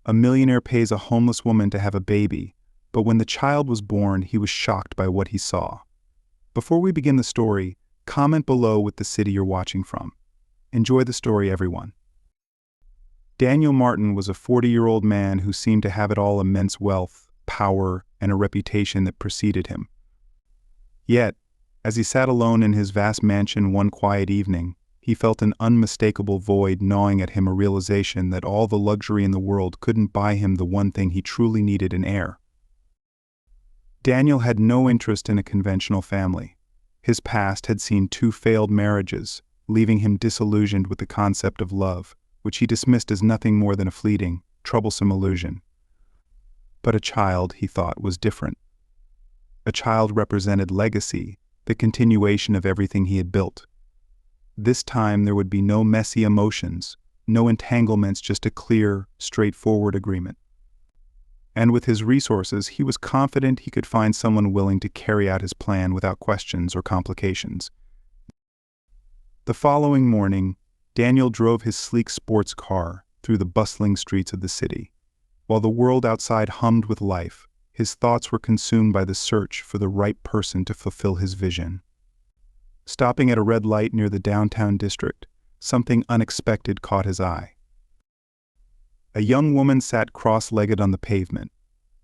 A millionaire pays a homeless woman to have a baby, but when the child was born, he was shocked by what he saw. Before we begin the story, comment below with the city you're watching from. Enjoy the story, everyone. Daniel Martin was a 40-year-old man who seemed to have it all: immense wealth, power, and a reputation that preceded him. Yet, as he sat alone in his vast mansion one quiet evening, he felt an unmistakable void gnawing at him, a realization that all the luxury in the world couldn't buy him the one thing he truly needed: an heir. Daniel had no interest in a conventional family. His past had seen 2 failed marriages, leaving him disillusioned with the concept of love, which he dismissed as nothing more than a fleeting, troublesome illusion. But a child, he thought, was different. A child represented legacy, the continuation of everything he had built. This time there would be no messy emotions, no entanglements, just a clear, straightforward agreement. And with his resources, he was confident he could find someone willing to carry out his plan without questions or complications. The following morning, Daniel drove his sleek sports car through the bustling streets of the city. While the world outside hummed with life, his thoughts were consumed by the search for the right person to fulfill his vision. Stopping at a red light near the downtown district, something unexpected caught his eye. A young woman sat cross-legged on the pavement,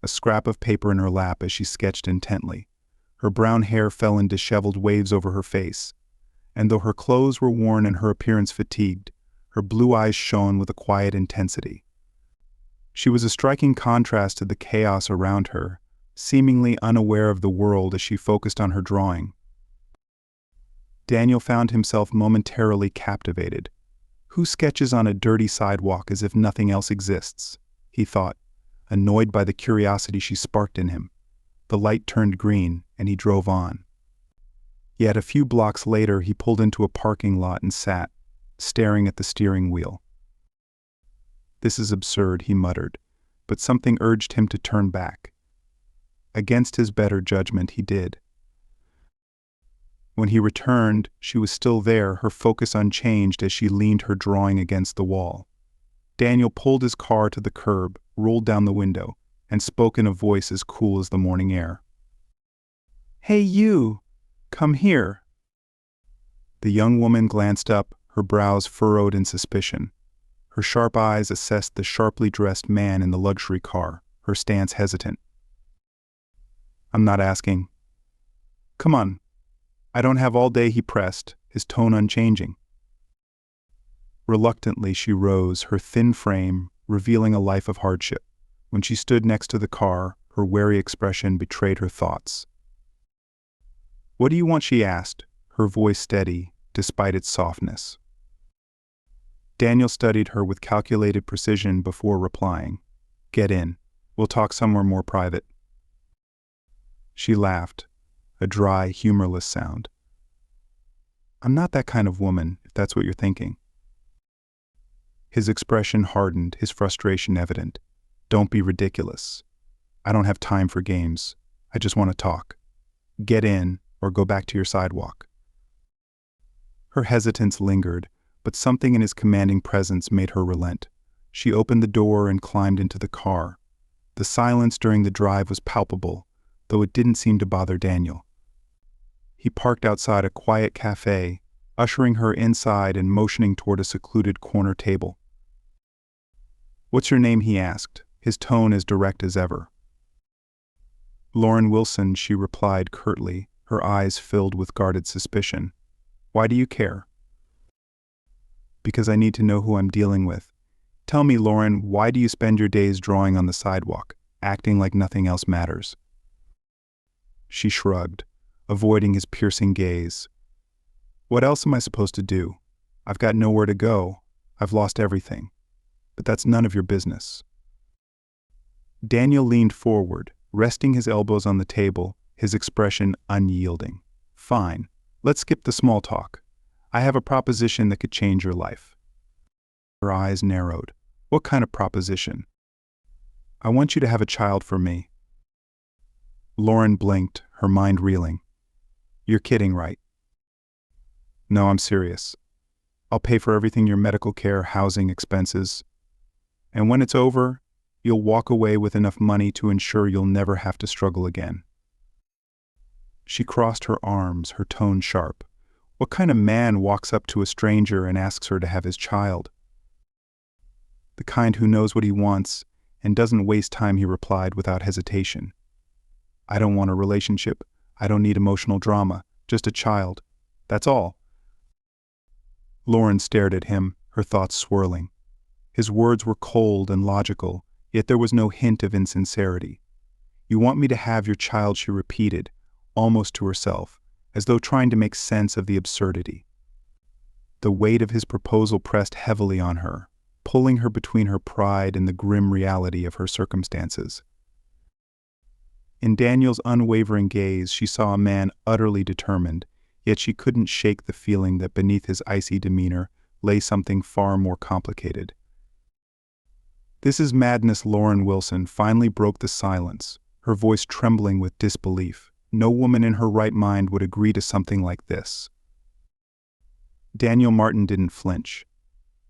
a scrap of paper in her lap as she sketched intently. Her brown hair fell in disheveled waves over her face, and though her clothes were worn and her appearance fatigued, her blue eyes shone with a quiet intensity. She was a striking contrast to the chaos around her, seemingly unaware of the world as she focused on her drawing. Daniel found himself momentarily captivated. Who sketches on a dirty sidewalk as if nothing else exists? He thought, annoyed by the curiosity she sparked in him. The light turned green, and he drove on. Yet a few blocks later he pulled into a parking lot and sat, staring at the steering wheel. "This is absurd," he muttered, but something urged him to turn back. Against his better judgment, he did. When he returned, she was still there, her focus unchanged as she leaned her drawing against the wall. Daniel pulled his car to the curb, rolled down the window, and spoke in a voice as cool as the morning air. "Hey you! Come here!" The young woman glanced up, her brows furrowed in suspicion. Her sharp eyes assessed the sharply dressed man in the luxury car, her stance hesitant. "I'm not asking." "Come on. I don't have all day," he pressed, his tone unchanging. Reluctantly she rose, her thin frame revealing a life of hardship. When she stood next to the car, her wary expression betrayed her thoughts. "What do you want?" she asked, her voice steady, despite its softness. Daniel studied her with calculated precision before replying. "Get in. We'll talk somewhere more private." She laughed, a dry, humorless sound. "I'm not that kind of woman, if that's what you're thinking." His expression hardened, his frustration evident. "Don't be ridiculous. I don't have time for games. I just want to talk. Get in, or go back to your sidewalk." Her hesitance lingered, but something in his commanding presence made her relent. She opened the door and climbed into the car. The silence during the drive was palpable, though it didn't seem to bother Daniel. He parked outside a quiet cafe, ushering her inside and motioning toward a secluded corner table. "What's your name?" he asked, his tone as direct as ever. "Lauren Wilson," she replied curtly, her eyes filled with guarded suspicion. "Why do you care?" "Because I need to know who I'm dealing with. Tell me, Lauren, why do you spend your days drawing on the sidewalk, acting like nothing else matters?" She shrugged, avoiding his piercing gaze. "What else am I supposed to do? I've got nowhere to go. I've lost everything. But that's none of your business." Daniel leaned forward, resting his elbows on the table, his expression unyielding. "Fine. Let's skip the small talk. I have a proposition that could change your life." Her eyes narrowed. "What kind of proposition?" "I want you to have a child for me." Lauren blinked, her mind reeling. "You're kidding, right?" "No, I'm serious. I'll pay for everything: your medical care, housing, expenses. And when it's over, You'll walk away with enough money to ensure you'll never have to struggle again." She crossed her arms, her tone sharp. What kind of man walks up to a stranger and asks her to have his child? "The kind who knows what he wants and doesn't waste time," he replied without hesitation. "I don't want a relationship. I don't need emotional drama. Just a child. That's all." Lauren stared at him, her thoughts swirling. His words were cold and logical, yet there was no hint of insincerity. "You want me to have your child," she repeated, almost to herself, as though trying to make sense of the absurdity. The weight of his proposal pressed heavily on her, pulling her between her pride and the grim reality of her circumstances. In Daniel's unwavering gaze, she saw a man utterly determined, yet she couldn't shake the feeling that beneath his icy demeanor lay something far more complicated. "This is madness," Lauren Wilson finally broke the silence, her voice trembling with disbelief. No woman in her right mind would agree to something like this. Daniel Martin didn't flinch.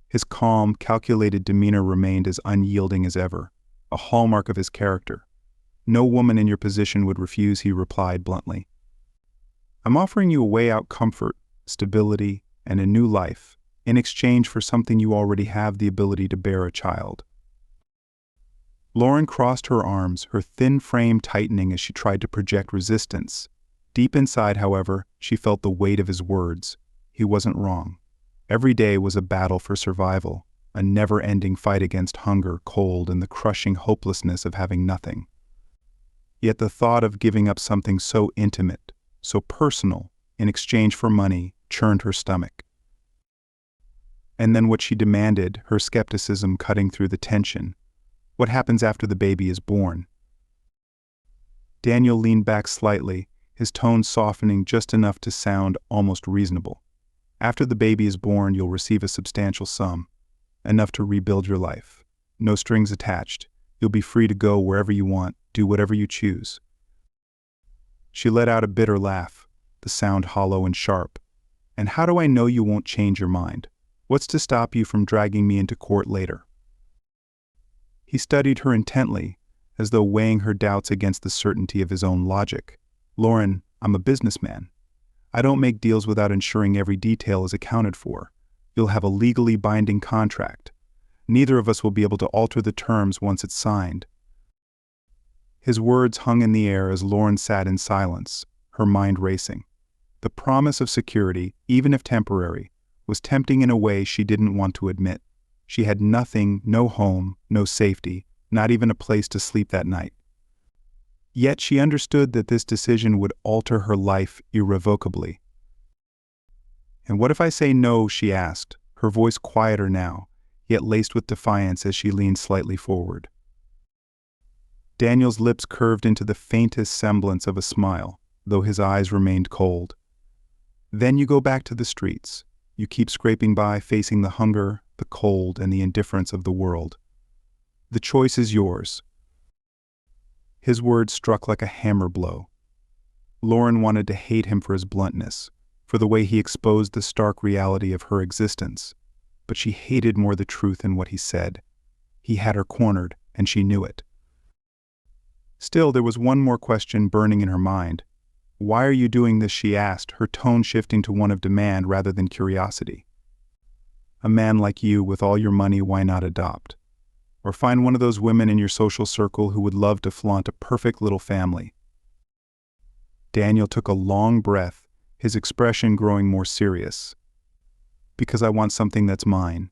His calm, calculated demeanor remained as unyielding as ever, a hallmark of his character. "No woman in your position would refuse," he replied bluntly. "I'm offering you a way-out comfort, stability, and a new life, in exchange for something you already have: the ability to bear a child." Lauren crossed her arms, her thin frame tightening as she tried to project resistance. Deep inside, however, she felt the weight of his words. He wasn't wrong. Every day was a battle for survival, a never-ending fight against hunger, cold, and the crushing hopelessness of having nothing. Yet the thought of giving up something so intimate, so personal, in exchange for money, churned her stomach. And then what she demanded, her skepticism cutting through the tension. What happens after the baby is born? Daniel leaned back slightly, his tone softening just enough to sound almost reasonable. "After the baby is born, you'll receive a substantial sum, enough to rebuild your life. No strings attached. You'll be free to go wherever you want, do whatever you choose." She let out a bitter laugh, the sound hollow and sharp. "And how do I know you won't change your mind? What's to stop you from dragging me into court later?" He studied her intently, as though weighing her doubts against the certainty of his own logic. "Lauren, I'm a businessman. I don't make deals without ensuring every detail is accounted for. You'll have a legally binding contract. Neither of us will be able to alter the terms once it's signed." His words hung in the air as Lauren sat in silence, her mind racing. The promise of security, even if temporary, was tempting in a way she didn't want to admit. She had nothing, no home, no safety, not even a place to sleep that night. Yet she understood that this decision would alter her life irrevocably. "And what if I say no?" she asked, her voice quieter now, yet laced with defiance as she leaned slightly forward. Daniel's lips curved into the faintest semblance of a smile, though his eyes remained cold. "Then you go back to the streets. You keep scraping by, facing the hunger, the cold, and the indifference of the world. The choice is yours." His words struck like a hammer blow. Lauren wanted to hate him for his bluntness, for the way he exposed the stark reality of her existence, but she hated more the truth in what he said. He had her cornered, and she knew it. Still, there was one more question burning in her mind. "Why are you doing this?" she asked, her tone shifting to one of demand rather than curiosity. "A man like you, with all your money, why not adopt? Or find one of those women in your social circle who would love to flaunt a perfect little family?" Daniel took a long breath, his expression growing more serious. "Because I want something that's mine.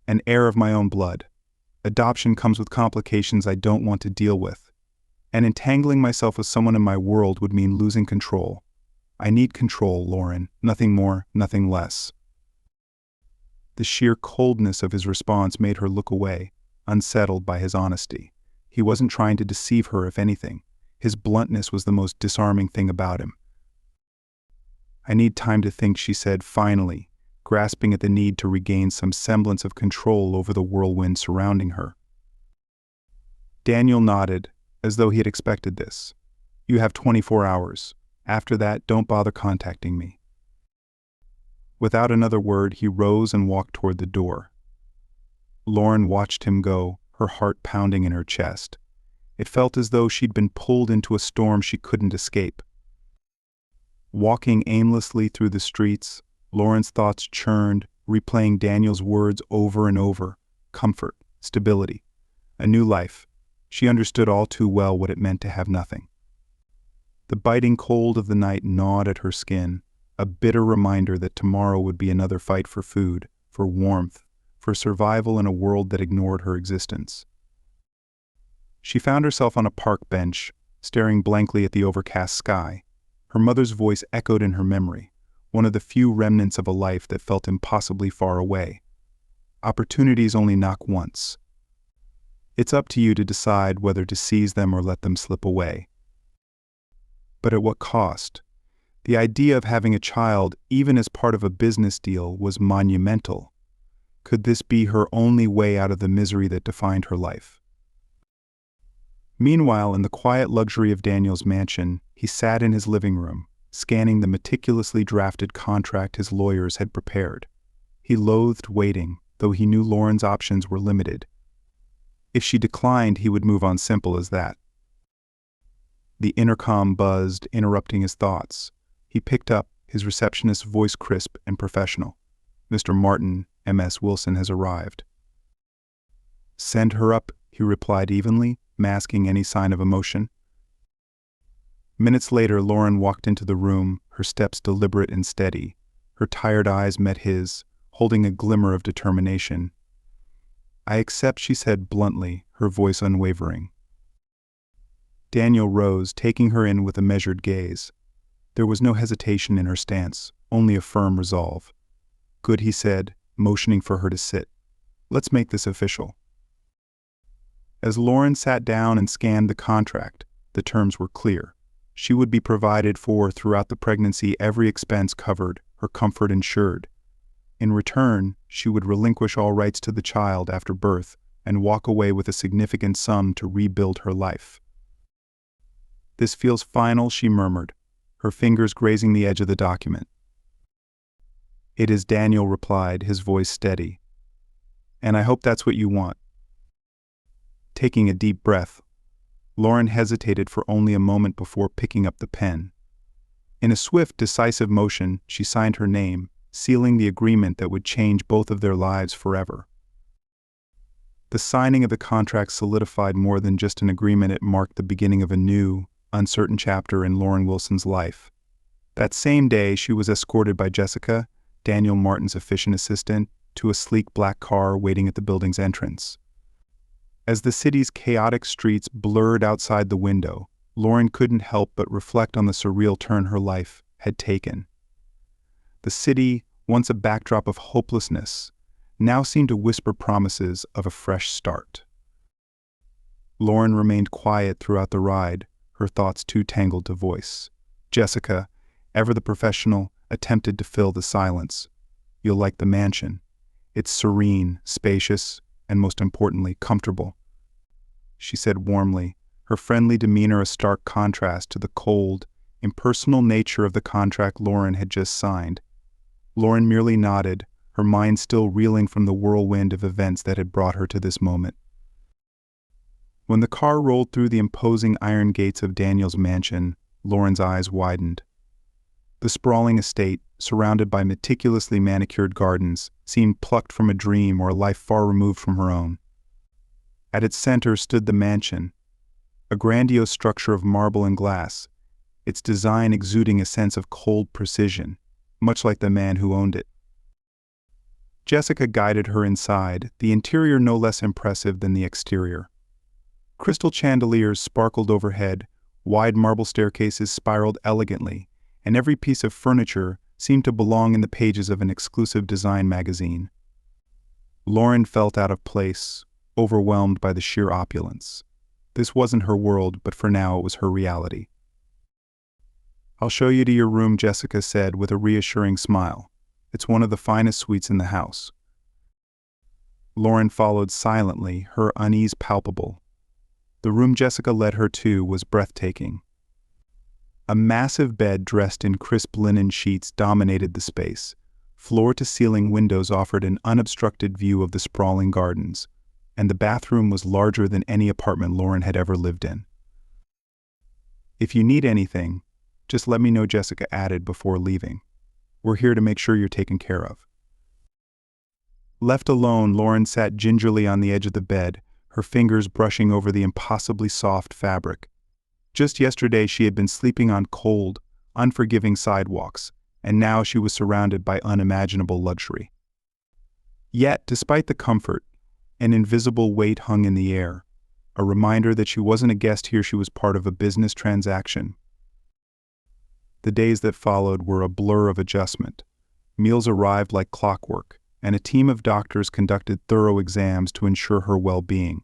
An heir of my own blood. Adoption comes with complications I don't want to deal with. And entangling myself with someone in my world would mean losing control. I need control, Lauren, nothing more, nothing less." The sheer coldness of his response made her look away, unsettled by his honesty. He wasn't trying to deceive her, if anything. His bluntness was the most disarming thing about him. "I need time to think," she said finally, grasping at the need to regain some semblance of control over the whirlwind surrounding her. Daniel nodded, as though he had expected this. "You have 24 hours. After that, don't bother contacting me." Without another word, he rose and walked toward the door. Lauren watched him go, her heart pounding in her chest. It felt as though she'd been pulled into a storm she couldn't escape. Walking aimlessly through the streets, Lauren's thoughts churned, replaying Daniel's words over and over. Comfort, stability, a new life. She understood all too well what it meant to have nothing. The biting cold of the night gnawed at her skin, a bitter reminder that tomorrow would be another fight for food, for warmth, for survival in a world that ignored her existence. She found herself on a park bench, staring blankly at the overcast sky. Her mother's voice echoed in her memory, one of the few remnants of a life that felt impossibly far away. Opportunities only knock once. It's up to you to decide whether to seize them or let them slip away. But at what cost? The idea of having a child, even as part of a business deal, was monumental. Could this be her only way out of the misery that defined her life? Meanwhile, in the quiet luxury of Daniel's mansion, he sat in his living room, scanning the meticulously drafted contract his lawyers had prepared. He loathed waiting, though he knew Lauren's options were limited. If she declined, he would move on, simple as that. The intercom buzzed, interrupting his thoughts. He picked up, his receptionist's voice crisp and professional. "Mr. Martin, M.S. Wilson has arrived." "Send her up," he replied evenly, masking any sign of emotion. Minutes later, Lauren walked into the room, her steps deliberate and steady. Her tired eyes met his, holding a glimmer of determination. "I accept," she said bluntly, her voice unwavering. Daniel rose, taking her in with a measured gaze. There was no hesitation in her stance, only a firm resolve. "Good," he said, motioning for her to sit. "Let's make this official." As Lauren sat down and scanned the contract, the terms were clear. She would be provided for throughout the pregnancy, every expense covered, her comfort ensured. In return, she would relinquish all rights to the child after birth and walk away with a significant sum to rebuild her life. "This feels final," she murmured, her fingers grazing the edge of the document. "It is," Daniel replied, his voice steady. "And I hope that's what you want." Taking a deep breath, Lauren hesitated for only a moment before picking up the pen. In a swift, decisive motion, she signed her name, sealing the agreement that would change both of their lives forever. The signing of the contract solidified more than just an agreement. It marked the beginning of a new, uncertain chapter in Lauren Wilson's life. That same day, she was escorted by Jessica, Daniel Martin's efficient assistant, to a sleek black car waiting at the building's entrance. As the city's chaotic streets blurred outside the window, Lauren couldn't help but reflect on the surreal turn her life had taken. The city, once a backdrop of hopelessness, now seemed to whisper promises of a fresh start. Lauren remained quiet throughout the ride, her thoughts too tangled to voice. Jessica, ever the professional, attempted to fill the silence. "You'll like the mansion. It's serene, spacious, and most importantly, comfortable," she said warmly, her friendly demeanor a stark contrast to the cold, impersonal nature of the contract Lauren had just signed. Lauren merely nodded, her mind still reeling from the whirlwind of events that had brought her to this moment. When the car rolled through the imposing iron gates of Daniel's mansion, Lauren's eyes widened. The sprawling estate, surrounded by meticulously manicured gardens, seemed plucked from a dream or a life far removed from her own. At its center stood the mansion, a grandiose structure of marble and glass, its design exuding a sense of cold precision, much like the man who owned it. Jessica guided her inside, the interior no less impressive than the exterior. Crystal chandeliers sparkled overhead, wide marble staircases spiraled elegantly, and every piece of furniture seemed to belong in the pages of an exclusive design magazine. Lauren felt out of place, overwhelmed by the sheer opulence. This wasn't her world, but for now it was her reality. "I'll show you to your room," Jessica said with a reassuring smile. "It's one of the finest suites in the house." Lauren followed silently, her unease palpable. The room Jessica led her to was breathtaking. A massive bed dressed in crisp linen sheets dominated the space. Floor-to-ceiling windows offered an unobstructed view of the sprawling gardens. and the bathroom was larger than any apartment Lauren had ever lived in. "If you need anything, just let me know," Jessica added before leaving. "We're here to make sure you're taken care of." Left alone, Lauren sat gingerly on the edge of the bed, her fingers brushing over the impossibly soft fabric. Just yesterday she had been sleeping on cold, unforgiving sidewalks, and now she was surrounded by unimaginable luxury. Yet, despite the comfort, an invisible weight hung in the air, a reminder that she wasn't a guest here, she was part of a business transaction. The days that followed were a blur of adjustment. Meals arrived like clockwork, and a team of doctors conducted thorough exams to ensure her well-being.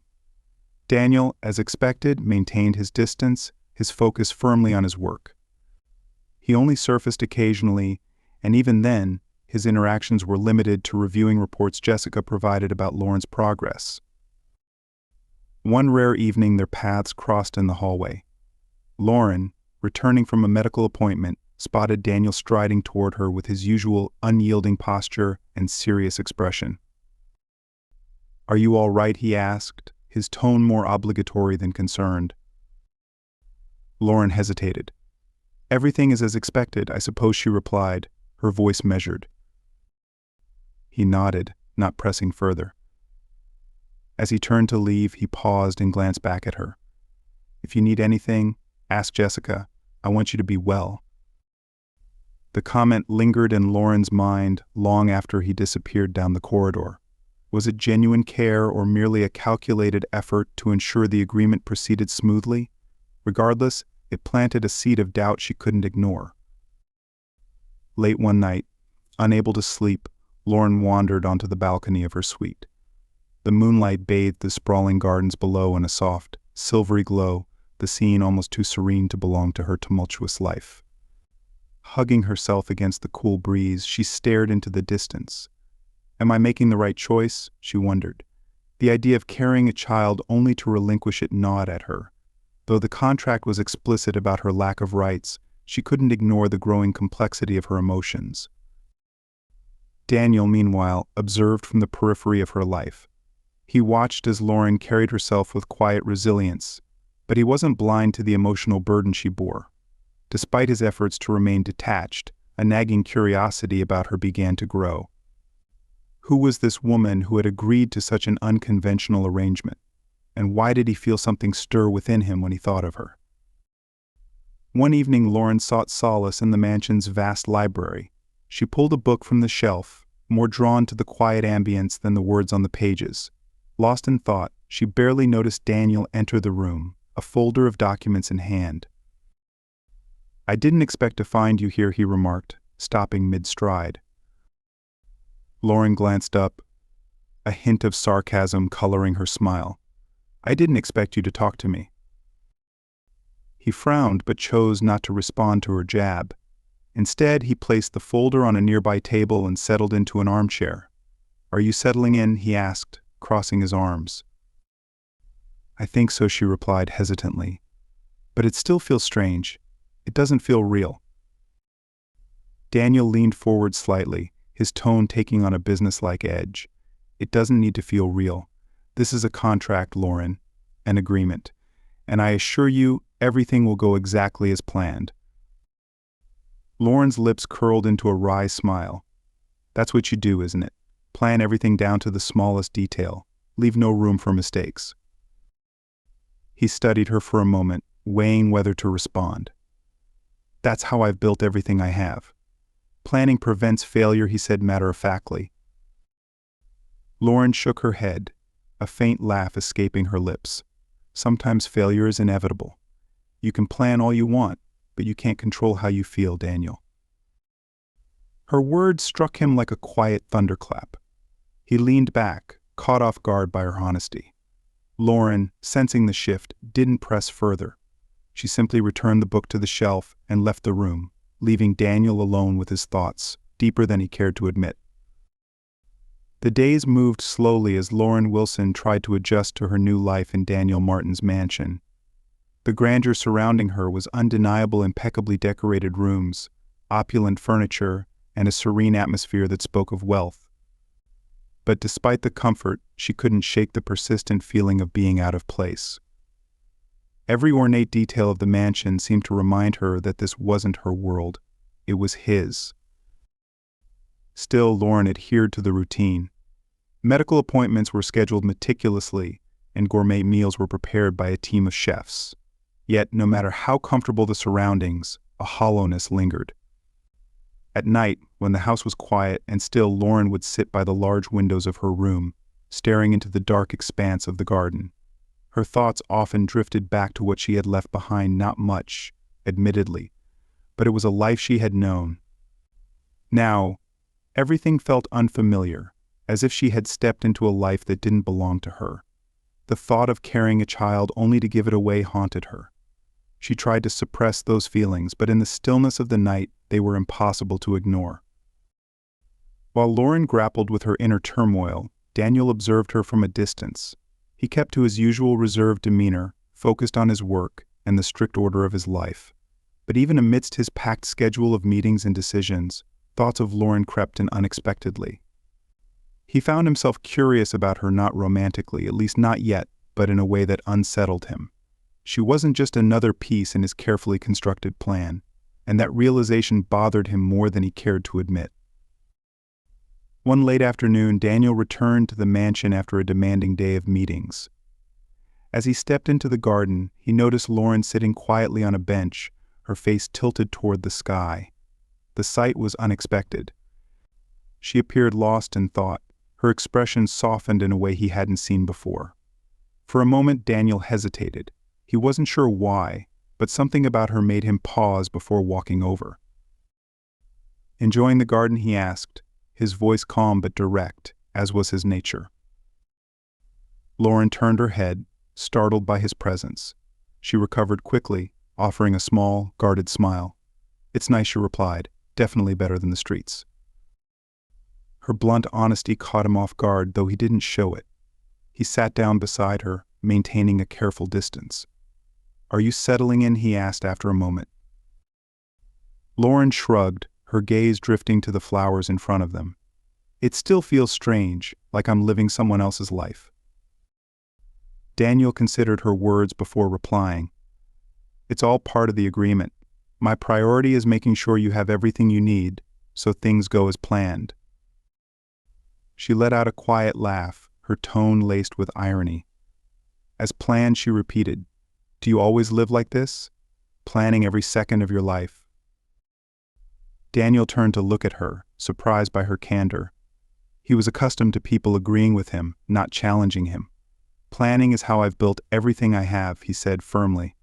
Daniel, as expected, maintained his distance, his focus firmly on his work. He only surfaced occasionally, and even then, his interactions were limited to reviewing reports Jessica provided about Lauren's progress. One rare evening, their paths crossed in the hallway. Lauren, returning from a medical appointment, spotted Daniel striding toward her with his usual unyielding posture and serious expression. "Are you all right?" he asked, his tone more obligatory than concerned. Lauren hesitated. "Everything is as expected, I suppose," she replied, her voice measured. He nodded, not pressing further. As he turned to leave, he paused and glanced back at her. "If you need anything, ask Jessica. I want you to be well." The comment lingered in Lauren's mind long after he disappeared down the corridor. Was it genuine care or merely a calculated effort to ensure the agreement proceeded smoothly? Regardless, it planted a seed of doubt she couldn't ignore. Late one night, unable to sleep, Lauren wandered onto the balcony of her suite. The moonlight bathed the sprawling gardens below in a soft, silvery glow, the scene almost too serene to belong to her tumultuous life. Hugging herself against the cool breeze, she stared into the distance. Am I making the right choice? She wondered. The idea of carrying a child only to relinquish it gnawed at her. Though the contract was explicit about her lack of rights, she couldn't ignore the growing complexity of her emotions. Daniel, meanwhile, observed from the periphery of her life. He watched as Lauren carried herself with quiet resilience, but he wasn't blind to the emotional burden she bore. Despite his efforts to remain detached, a nagging curiosity about her began to grow. Who was this woman who had agreed to such an unconventional arrangement? And why did he feel something stir within him when he thought of her? One evening, Lauren sought solace in the mansion's vast library. She pulled a book from the shelf, more drawn to the quiet ambience than the words on the pages. Lost in thought, she barely noticed Daniel enter the room, a folder of documents in hand. "I didn't expect to find you here," he remarked, stopping mid-stride. Lauren glanced up, a hint of sarcasm coloring her smile. "I didn't expect you to talk to me." He frowned but chose not to respond to her jab. Instead, he placed the folder on a nearby table and settled into an armchair. "Are you settling in?" he asked, crossing his arms. "I think so," she replied hesitantly. "But it still feels strange. It doesn't feel real." Daniel leaned forward slightly, his tone taking on a businesslike edge. "It doesn't need to feel real. This is a contract, Lauren, an agreement. And I assure you, everything will go exactly as planned." Lauren's lips curled into a wry smile. "That's what you do, isn't it? Plan everything down to the smallest detail. Leave no room for mistakes." He studied her for a moment, weighing whether to respond. "That's how I've built everything I have. Planning prevents failure," he said matter-of-factly. Lauren shook her head, a faint laugh escaping her lips. "Sometimes failure is inevitable. You can plan all you want, but you can't control how you feel, Daniel." Her words struck him like a quiet thunderclap. He leaned back, caught off guard by her honesty. Lauren, sensing the shift, didn't press further. She simply returned the book to the shelf and left the room, leaving Daniel alone with his thoughts, deeper than he cared to admit. The days moved slowly as Lauren Wilson tried to adjust to her new life in Daniel Martin's mansion. The grandeur surrounding her was undeniable: impeccably decorated rooms, opulent furniture, and a serene atmosphere that spoke of wealth. But despite the comfort, she couldn't shake the persistent feeling of being out of place. Every ornate detail of the mansion seemed to remind her that this wasn't her world, it was his. Still, Lauren adhered to the routine. Medical appointments were scheduled meticulously, and gourmet meals were prepared by a team of chefs. Yet, no matter how comfortable the surroundings, a hollowness lingered. At night, when the house was quiet and still, Lauren would sit by the large windows of her room, staring into the dark expanse of the garden. Her thoughts often drifted back to what she had left behind. Not much, admittedly, but it was a life she had known. Now, everything felt unfamiliar, as if she had stepped into a life that didn't belong to her. The thought of carrying a child only to give it away haunted her. She tried to suppress those feelings, but in the stillness of the night, they were impossible to ignore. While Lauren grappled with her inner turmoil, Daniel observed her from a distance. He kept to his usual reserved demeanor, focused on his work and the strict order of his life. But even amidst his packed schedule of meetings and decisions, thoughts of Lauren crept in unexpectedly. He found himself curious about her, not romantically, at least not yet, but in a way that unsettled him. She wasn't just another piece in his carefully constructed plan, and that realization bothered him more than he cared to admit. One late afternoon, Daniel returned to the mansion after a demanding day of meetings. As he stepped into the garden, he noticed Lauren sitting quietly on a bench, her face tilted toward the sky. The sight was unexpected. She appeared lost in thought, her expression softened in a way he hadn't seen before. For a moment, Daniel hesitated. He wasn't sure why, but something about her made him pause before walking over. "Enjoying the garden?" he asked, his voice calm but direct, as was his nature. Lauren turned her head, startled by his presence. She recovered quickly, offering a small, guarded smile. "It's nice," she replied, "definitely better than the streets." Her blunt honesty caught him off guard, though he didn't show it. He sat down beside her, maintaining a careful distance. "Are you settling in?" he asked after a moment. Lauren shrugged, her gaze drifting to the flowers in front of them. "It still feels strange, like I'm living someone else's life." Daniel considered her words before replying. "It's all part of the agreement. My priority is making sure you have everything you need, so things go as planned." She let out a quiet laugh, her tone laced with irony. "As planned," she repeated. "Do you always live like this? Planning every second of your life?" Daniel turned to look at her, surprised by her candor. He was accustomed to people agreeing with him, not challenging him. "Planning is how I've built everything I have," he said firmly.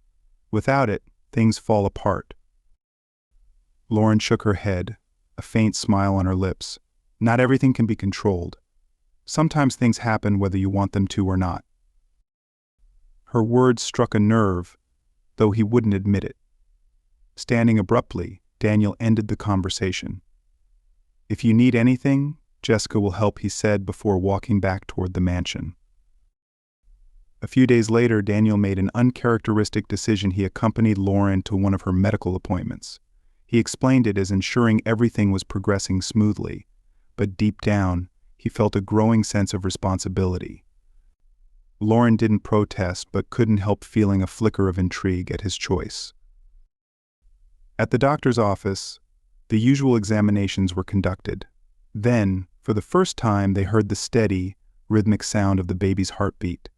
"Without it, things fall apart." Lauren shook her head, a faint smile on her lips. "Not everything can be controlled. Sometimes things happen whether you want them to or not." Her words struck a nerve, though he wouldn't admit it. Standing abruptly, Daniel ended the conversation. "If you need anything, Jessica will help," he said before walking back toward the mansion. A few days later, Daniel made an uncharacteristic decision. He accompanied Lauren to one of her medical appointments. He explained it as ensuring everything was progressing smoothly, but deep down, he felt a growing sense of responsibility. Lauren didn't protest, but couldn't help feeling a flicker of intrigue at his choice. At the doctor's office, the usual examinations were conducted. Then, for the first time, they heard the steady, rhythmic sound of the baby's heartbeat.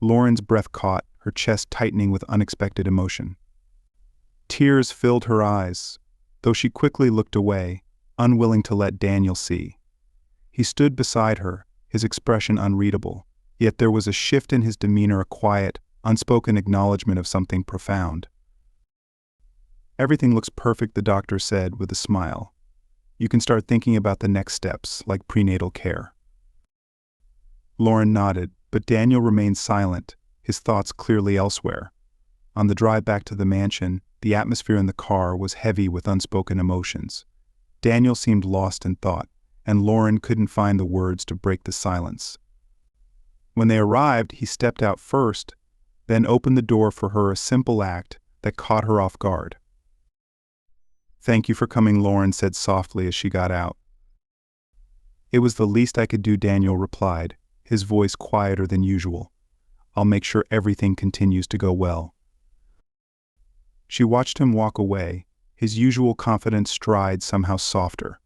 Lauren's breath caught, her chest tightening with unexpected emotion. Tears filled her eyes, though she quickly looked away, unwilling to let Daniel see. He stood beside her, his expression unreadable, yet there was a shift in his demeanor, a quiet, unspoken acknowledgement of something profound. "Everything looks perfect," the doctor said with a smile. "You can start thinking about the next steps, like prenatal care." Lauren nodded, but Daniel remained silent, his thoughts clearly elsewhere. On the drive back to the mansion, the atmosphere in the car was heavy with unspoken emotions. Daniel seemed lost in thought, and Lauren couldn't find the words to break the silence. When they arrived, he stepped out first, then opened the door for her, a simple act that caught her off guard. "Thank you for coming," Lauren said softly as she got out. It was the least I could do, Daniel replied, his voice quieter than usual. I'll make sure everything continues to go well. She watched him walk away, his usual confident stride somehow softer.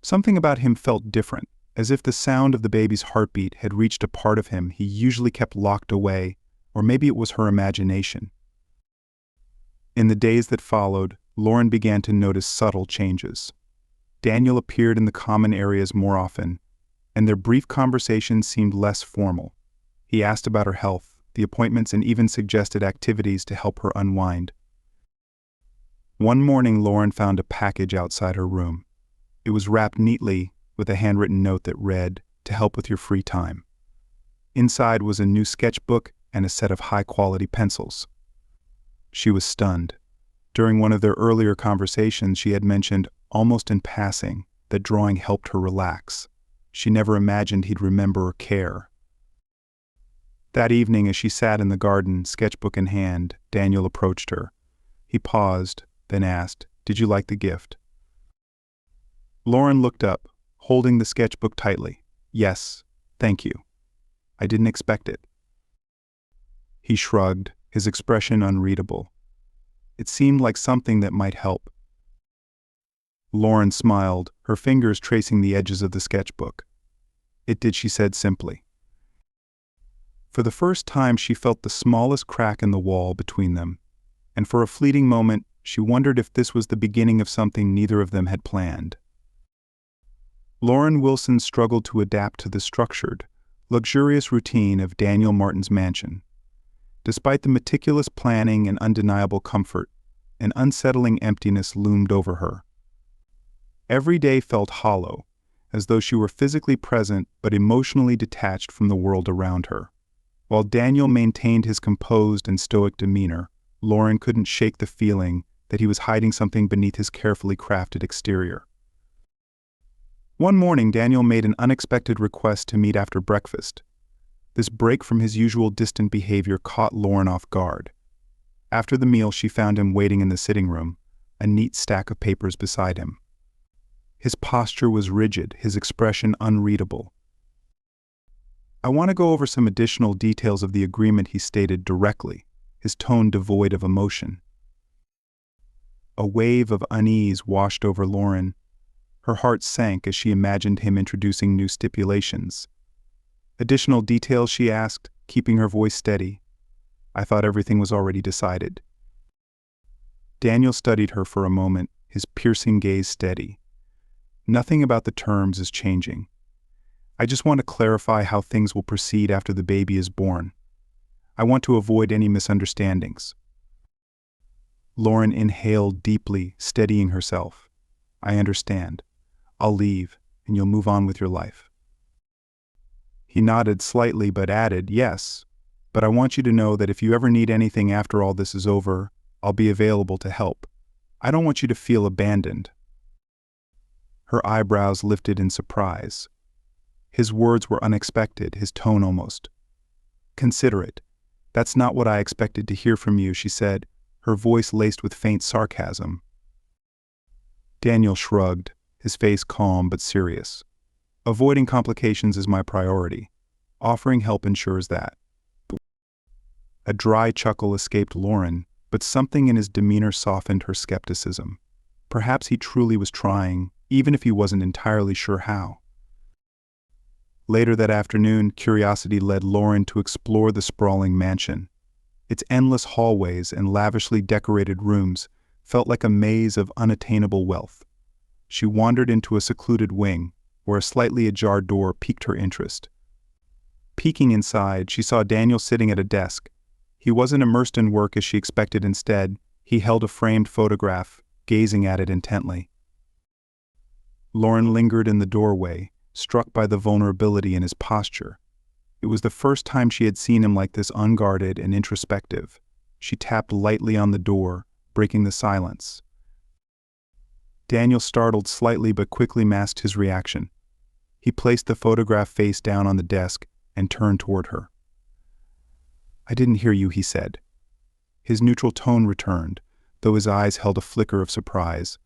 Something about him felt different, as if the sound of the baby's heartbeat had reached a part of him he usually kept locked away, or maybe it was her imagination. In the days that followed, Lauren began to notice subtle changes. Daniel appeared in the common areas more often, and their brief conversations seemed less formal. He asked about her health, the appointments, and even suggested activities to help her unwind. One morning, Lauren found a package outside her room. It was wrapped neatly with a handwritten note that read, "To help with your free time." Inside was a new sketchbook and a set of high-quality pencils. She was stunned. During one of their earlier conversations, she had mentioned, almost in passing, that drawing helped her relax. She never imagined he'd remember or care. That evening, as she sat in the garden, sketchbook in hand, Daniel approached her. He paused, then asked, "Did you like the gift?" Lauren looked up, holding the sketchbook tightly. "Yes, thank you. I didn't expect it." He shrugged, his expression unreadable. It seemed like something that might help. Lauren smiled, her fingers tracing the edges of the sketchbook. "It did," she said simply. For the first time, she felt the smallest crack in the wall between them, and for a fleeting moment, she wondered if this was the beginning of something neither of them had planned. Lauren Wilson struggled to adapt to the structured, luxurious routine of Daniel Martin's mansion. Despite the meticulous planning and undeniable comfort, an unsettling emptiness loomed over her. Every day felt hollow, as though she were physically present but emotionally detached from the world around her. While Daniel maintained his composed and stoic demeanor, Lauren couldn't shake the feeling that he was hiding something beneath his carefully crafted exterior. One morning, Daniel made an unexpected request to meet after breakfast. This break from his usual distant behavior caught Lauren off guard. After the meal, she found him waiting in the sitting room, a neat stack of papers beside him. His posture was rigid, his expression unreadable. "I want to go over some additional details of the agreement," he stated directly, his tone devoid of emotion. A wave of unease washed over Lauren. Her heart sank as she imagined him introducing new stipulations. "Additional details?" she asked, keeping her voice steady. "I thought everything was already decided." Daniel studied her for a moment, his piercing gaze steady. "Nothing about the terms is changing. I just want to clarify how things will proceed after the baby is born. I want to avoid any misunderstandings." Lauren inhaled deeply, steadying herself. "I understand. I'll leave, and you'll move on with your life." He nodded slightly but added, "Yes, but I want you to know that if you ever need anything after all this is over, I'll be available to help. I don't want you to feel abandoned." Her eyebrows lifted in surprise. His words were unexpected, his tone almost considerate. "That's not what I expected to hear from you," she said, her voice laced with faint sarcasm. Daniel shrugged, his face calm but serious. "Avoiding complications is my priority. Offering help ensures that." A dry chuckle escaped Lauren, but something in his demeanor softened her skepticism. Perhaps he truly was trying, even if he wasn't entirely sure how. Later that afternoon, curiosity led Lauren to explore the sprawling mansion. Its endless hallways and lavishly decorated rooms felt like a maze of unattainable wealth. She wandered into a secluded wing, where a slightly ajar door piqued her interest. Peeking inside, she saw Daniel sitting at a desk. He wasn't immersed in work as she expected. Instead, he held a framed photograph, gazing at it intently. Lauren lingered in the doorway, struck by the vulnerability in his posture. It was the first time she had seen him like this, unguarded and introspective. She tapped lightly on the door, breaking the silence. Daniel startled slightly but quickly masked his reaction. He placed the photograph face down on the desk and turned toward her. "I didn't hear you," he said. His neutral tone returned, though his eyes held a flicker of surprise.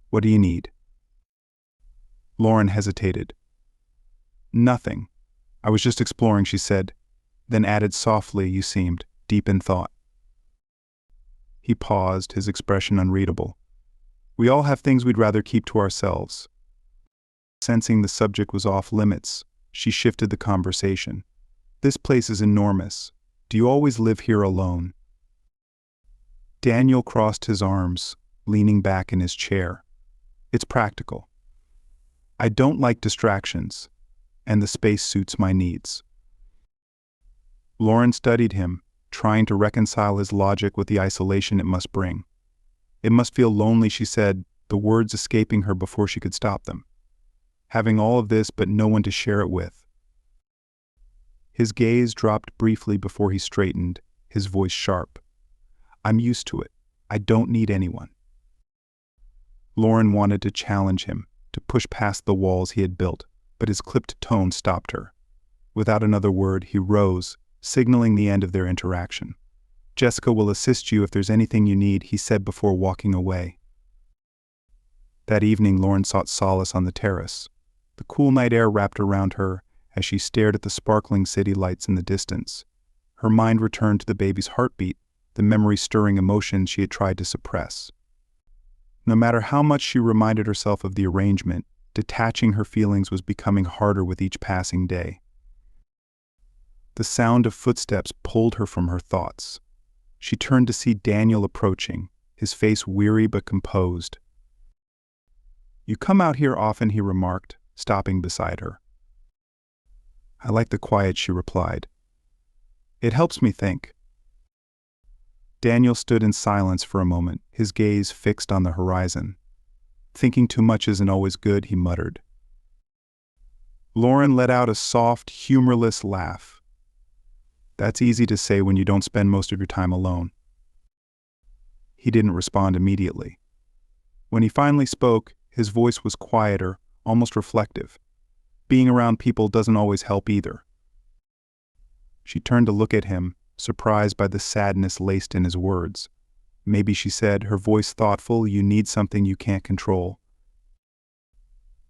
"What do you need?" Lauren hesitated, Nothing. I was just exploring, she said, then added softly, you seemed deep in thought. He paused, his expression unreadable. We all have things we'd rather keep to ourselves. Sensing the subject was off limits, she shifted the conversation. This place is enormous. Do you always live here alone? Daniel crossed his arms, leaning back in his chair. It's practical. I don't like distractions, and the space suits my needs. Lauren studied him, trying to reconcile his logic with the isolation it must bring. It must feel lonely, she said, the words escaping her before she could stop them. Having all of this but no one to share it with. His gaze dropped briefly before he straightened, his voice sharp. I'm used to it. I don't need anyone. Lauren wanted to challenge him, to push past the walls he had built, but his clipped tone stopped her. Without another word, he rose, signaling the end of their interaction. Jessica will assist you if there's anything you need, he said before walking away. That evening, Lauren sought solace on the terrace. The cool night air wrapped around her as she stared at the sparkling city lights in the distance. Her mind returned to the baby's heartbeat, the memory-stirring emotions she had tried to suppress. No matter how much she reminded herself of the arrangement, detaching her feelings was becoming harder with each passing day. The sound of footsteps pulled her from her thoughts. She turned to see Daniel approaching, his face weary but composed. You come out here often, he remarked, stopping beside her. I like the quiet, she replied. It helps me think. Daniel stood in silence for a moment, his gaze fixed on the horizon. Thinking too much isn't always good, he muttered. Lauren let out a soft, humorless laugh. That's easy to say when you don't spend most of your time alone. He didn't respond immediately. When he finally spoke, his voice was quieter, almost reflective. Being around people doesn't always help either. She turned to look at him, surprised by the sadness laced in his words. Maybe, she said, her voice thoughtful, you need something you can't control.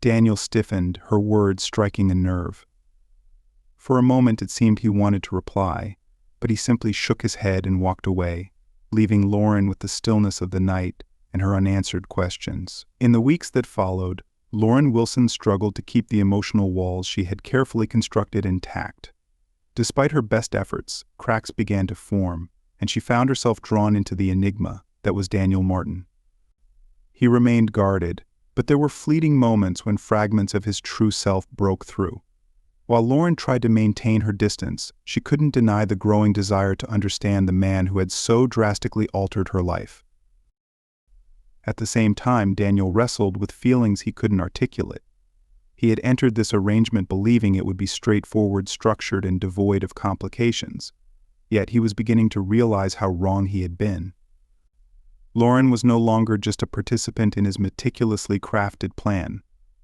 Daniel stiffened, her words striking a nerve. For a moment it seemed he wanted to reply, but he simply shook his head and walked away, leaving Lauren with the stillness of the night and her unanswered questions. In the weeks that followed, Lauren Wilson struggled to keep the emotional walls she had carefully constructed intact. Despite her best efforts, cracks began to form, and she found herself drawn into the enigma that was Daniel Martin. He remained guarded, but there were fleeting moments when fragments of his true self broke through. While Lauren tried to maintain her distance, she couldn't deny the growing desire to understand the man who had so drastically altered her life. At the same time, Daniel wrestled with feelings he couldn't articulate. He had entered this arrangement believing it would be straightforward, structured, and devoid of complications. Yet he was beginning to realize how wrong he had been. Lauren was no longer just a participant in his meticulously crafted plan.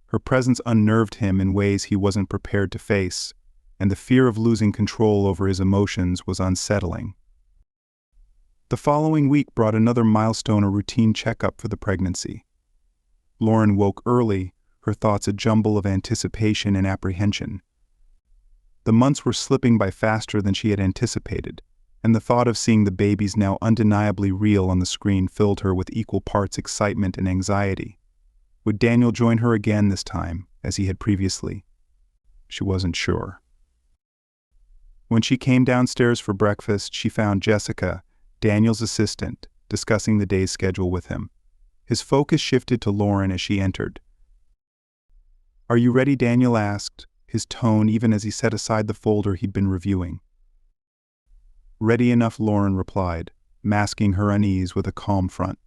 Her presence unnerved him in ways he wasn't prepared to face, and the fear of losing control over his emotions was unsettling. The following week brought another milestone, a routine checkup for the pregnancy. Lauren woke early, her thoughts a jumble of anticipation and apprehension. The months were slipping by faster than she had anticipated, and the thought of seeing the babies now undeniably real on the screen filled her with equal parts excitement and anxiety. Would Daniel join her again this time, as he had previously? She wasn't sure. When she came downstairs for breakfast, she found Jessica, Daniel's assistant, discussing the day's schedule with him. His focus shifted to Lauren as she entered. Are you ready? Daniel asked, his tone even as he set aside the folder he'd been reviewing. Ready enough, Lauren replied, masking her unease with a calm front.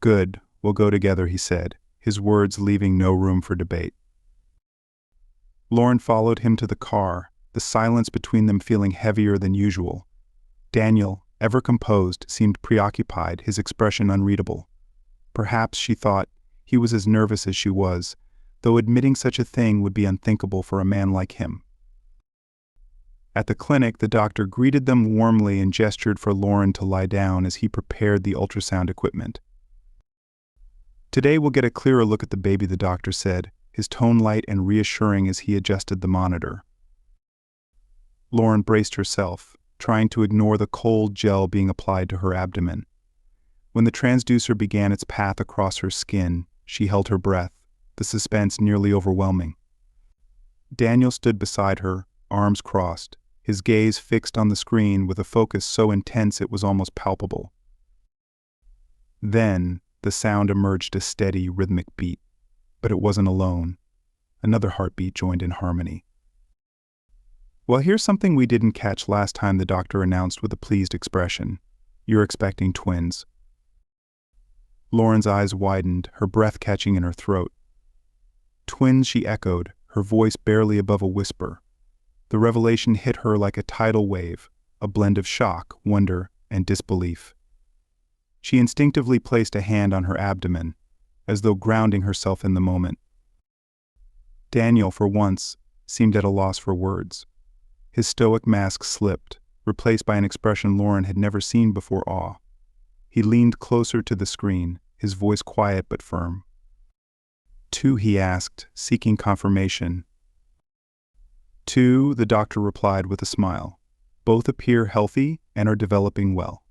Good, we'll go together, he said, his words leaving no room for debate. Lauren followed him to the car, the silence between them feeling heavier than usual. Daniel, ever composed, seemed preoccupied, his expression unreadable. Perhaps, she thought, he was as nervous as she was, though admitting such a thing would be unthinkable for a man like him. At the clinic, the doctor greeted them warmly and gestured for Lauren to lie down as he prepared the ultrasound equipment. Today we'll get a clearer look at the baby, the doctor said, his tone light and reassuring as he adjusted the monitor. Lauren braced herself, trying to ignore the cold gel being applied to her abdomen. When the transducer began its path across her skin, she held her breath, the suspense nearly overwhelming. Daniel stood beside her, arms crossed, his gaze fixed on the screen with a focus so intense it was almost palpable. Then, the sound emerged, a steady, rhythmic beat. But it wasn't alone. Another heartbeat joined in harmony. "Well, here's something we didn't catch last time," the doctor announced with a pleased expression. "You're expecting twins." Lauren's eyes widened, her breath catching in her throat. "Twins," she echoed, her voice barely above a whisper. The revelation hit her like a tidal wave, a blend of shock, wonder, and disbelief. She instinctively placed a hand on her abdomen, as though grounding herself in the moment. Daniel, for once, seemed at a loss for words. His stoic mask slipped, replaced by an expression Lauren had never seen before: awe. He leaned closer to the screen, his voice quiet but firm. "Two?" he asked, seeking confirmation. "Two," the doctor replied with a smile. "Both appear healthy and are developing well."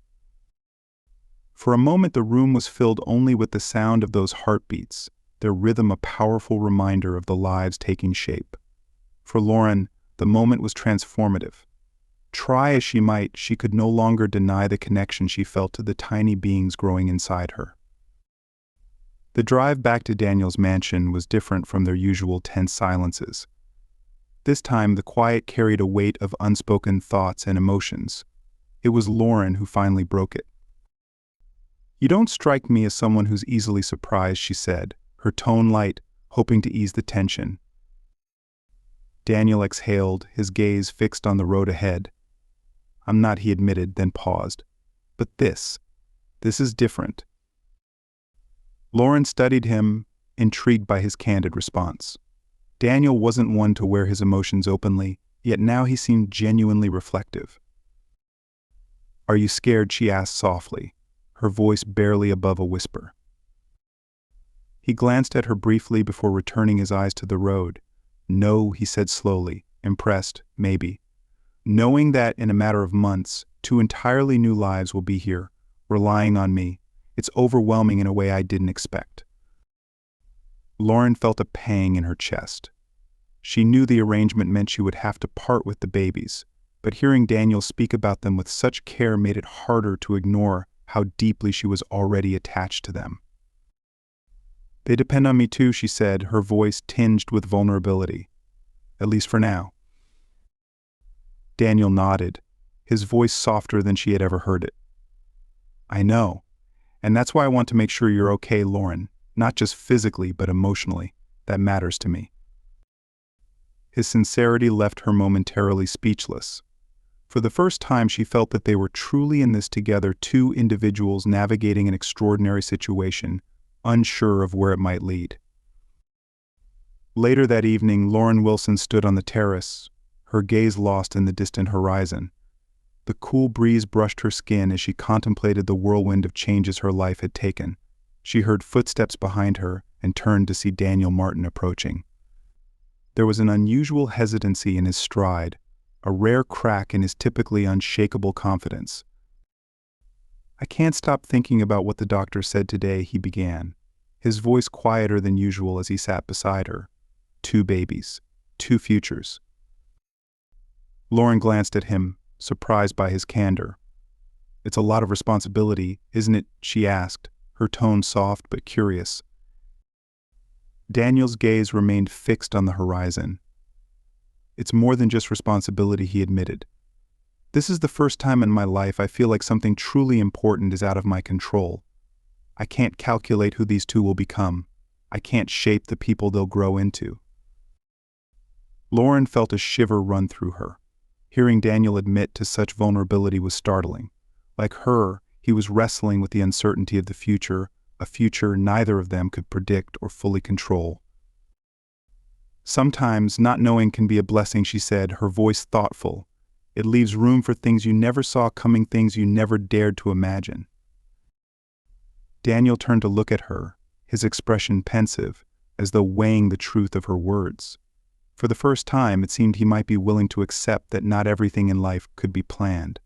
For a moment the room was filled only with the sound of those heartbeats, their rhythm a powerful reminder of the lives taking shape. For Lauren, the moment was transformative. Try as she might, she could no longer deny the connection she felt to the tiny beings growing inside her. The drive back to Daniel's mansion was different from their usual tense silences. This time the quiet carried a weight of unspoken thoughts and emotions. It was Lauren who finally broke it. "You don't strike me as someone who's easily surprised," she said, her tone light, hoping to ease the tension. Daniel exhaled, his gaze fixed on the road ahead. "I'm not," he admitted, then paused. "But this is different." Lauren studied him, intrigued by his candid response. Daniel wasn't one to wear his emotions openly, yet now he seemed genuinely reflective. "Are you scared?" she asked softly, her voice barely above a whisper. He glanced at her briefly before returning his eyes to the road. "No," he said slowly, impressed, maybe. "Knowing that in a matter of months, two entirely new lives will be here, relying on me, it's overwhelming in a way I didn't expect." Lauren felt a pang in her chest. She knew the arrangement meant she would have to part with the babies, but hearing Daniel speak about them with such care made it harder to ignore how deeply she was already attached to them. "They depend on me too," she said, her voice tinged with vulnerability. "At least for now." Daniel nodded, his voice softer than she had ever heard it. "I know, and that's why I want to make sure you're okay, Lauren, not just physically but emotionally. That matters to me." His sincerity left her momentarily speechless. For the first time she felt that they were truly in this together, two individuals navigating an extraordinary situation, unsure of where it might lead. Later that evening, Lauren Wilson stood on the terrace, her gaze lost in the distant horizon. The cool breeze brushed her skin as she contemplated the whirlwind of changes her life had taken. She heard footsteps behind her and turned to see Daniel Martin approaching. There was an unusual hesitancy in his stride, a rare crack in his typically unshakable confidence. "I can't stop thinking about what the doctor said today," he began, his voice quieter than usual as he sat beside her. "Two babies, two futures." Lauren glanced at him, surprised by his candor. "It's a lot of responsibility, isn't it?" she asked, her tone soft but curious. Daniel's gaze remained fixed on the horizon. "It's more than just responsibility," he admitted. "This is the first time in my life I feel like something truly important is out of my control. I can't calculate who these two will become. I can't shape the people they'll grow into." Lauren felt a shiver run through her. Hearing Daniel admit to such vulnerability was startling. Like her, he was wrestling with the uncertainty of the future, a future neither of them could predict or fully control. "Sometimes not knowing can be a blessing," she said, her voice thoughtful. "It leaves room for things you never saw coming, things you never dared to imagine." Daniel turned to look at her, his expression pensive, as though weighing the truth of her words. For the first time, it seemed he might be willing to accept that not everything in life could be planned.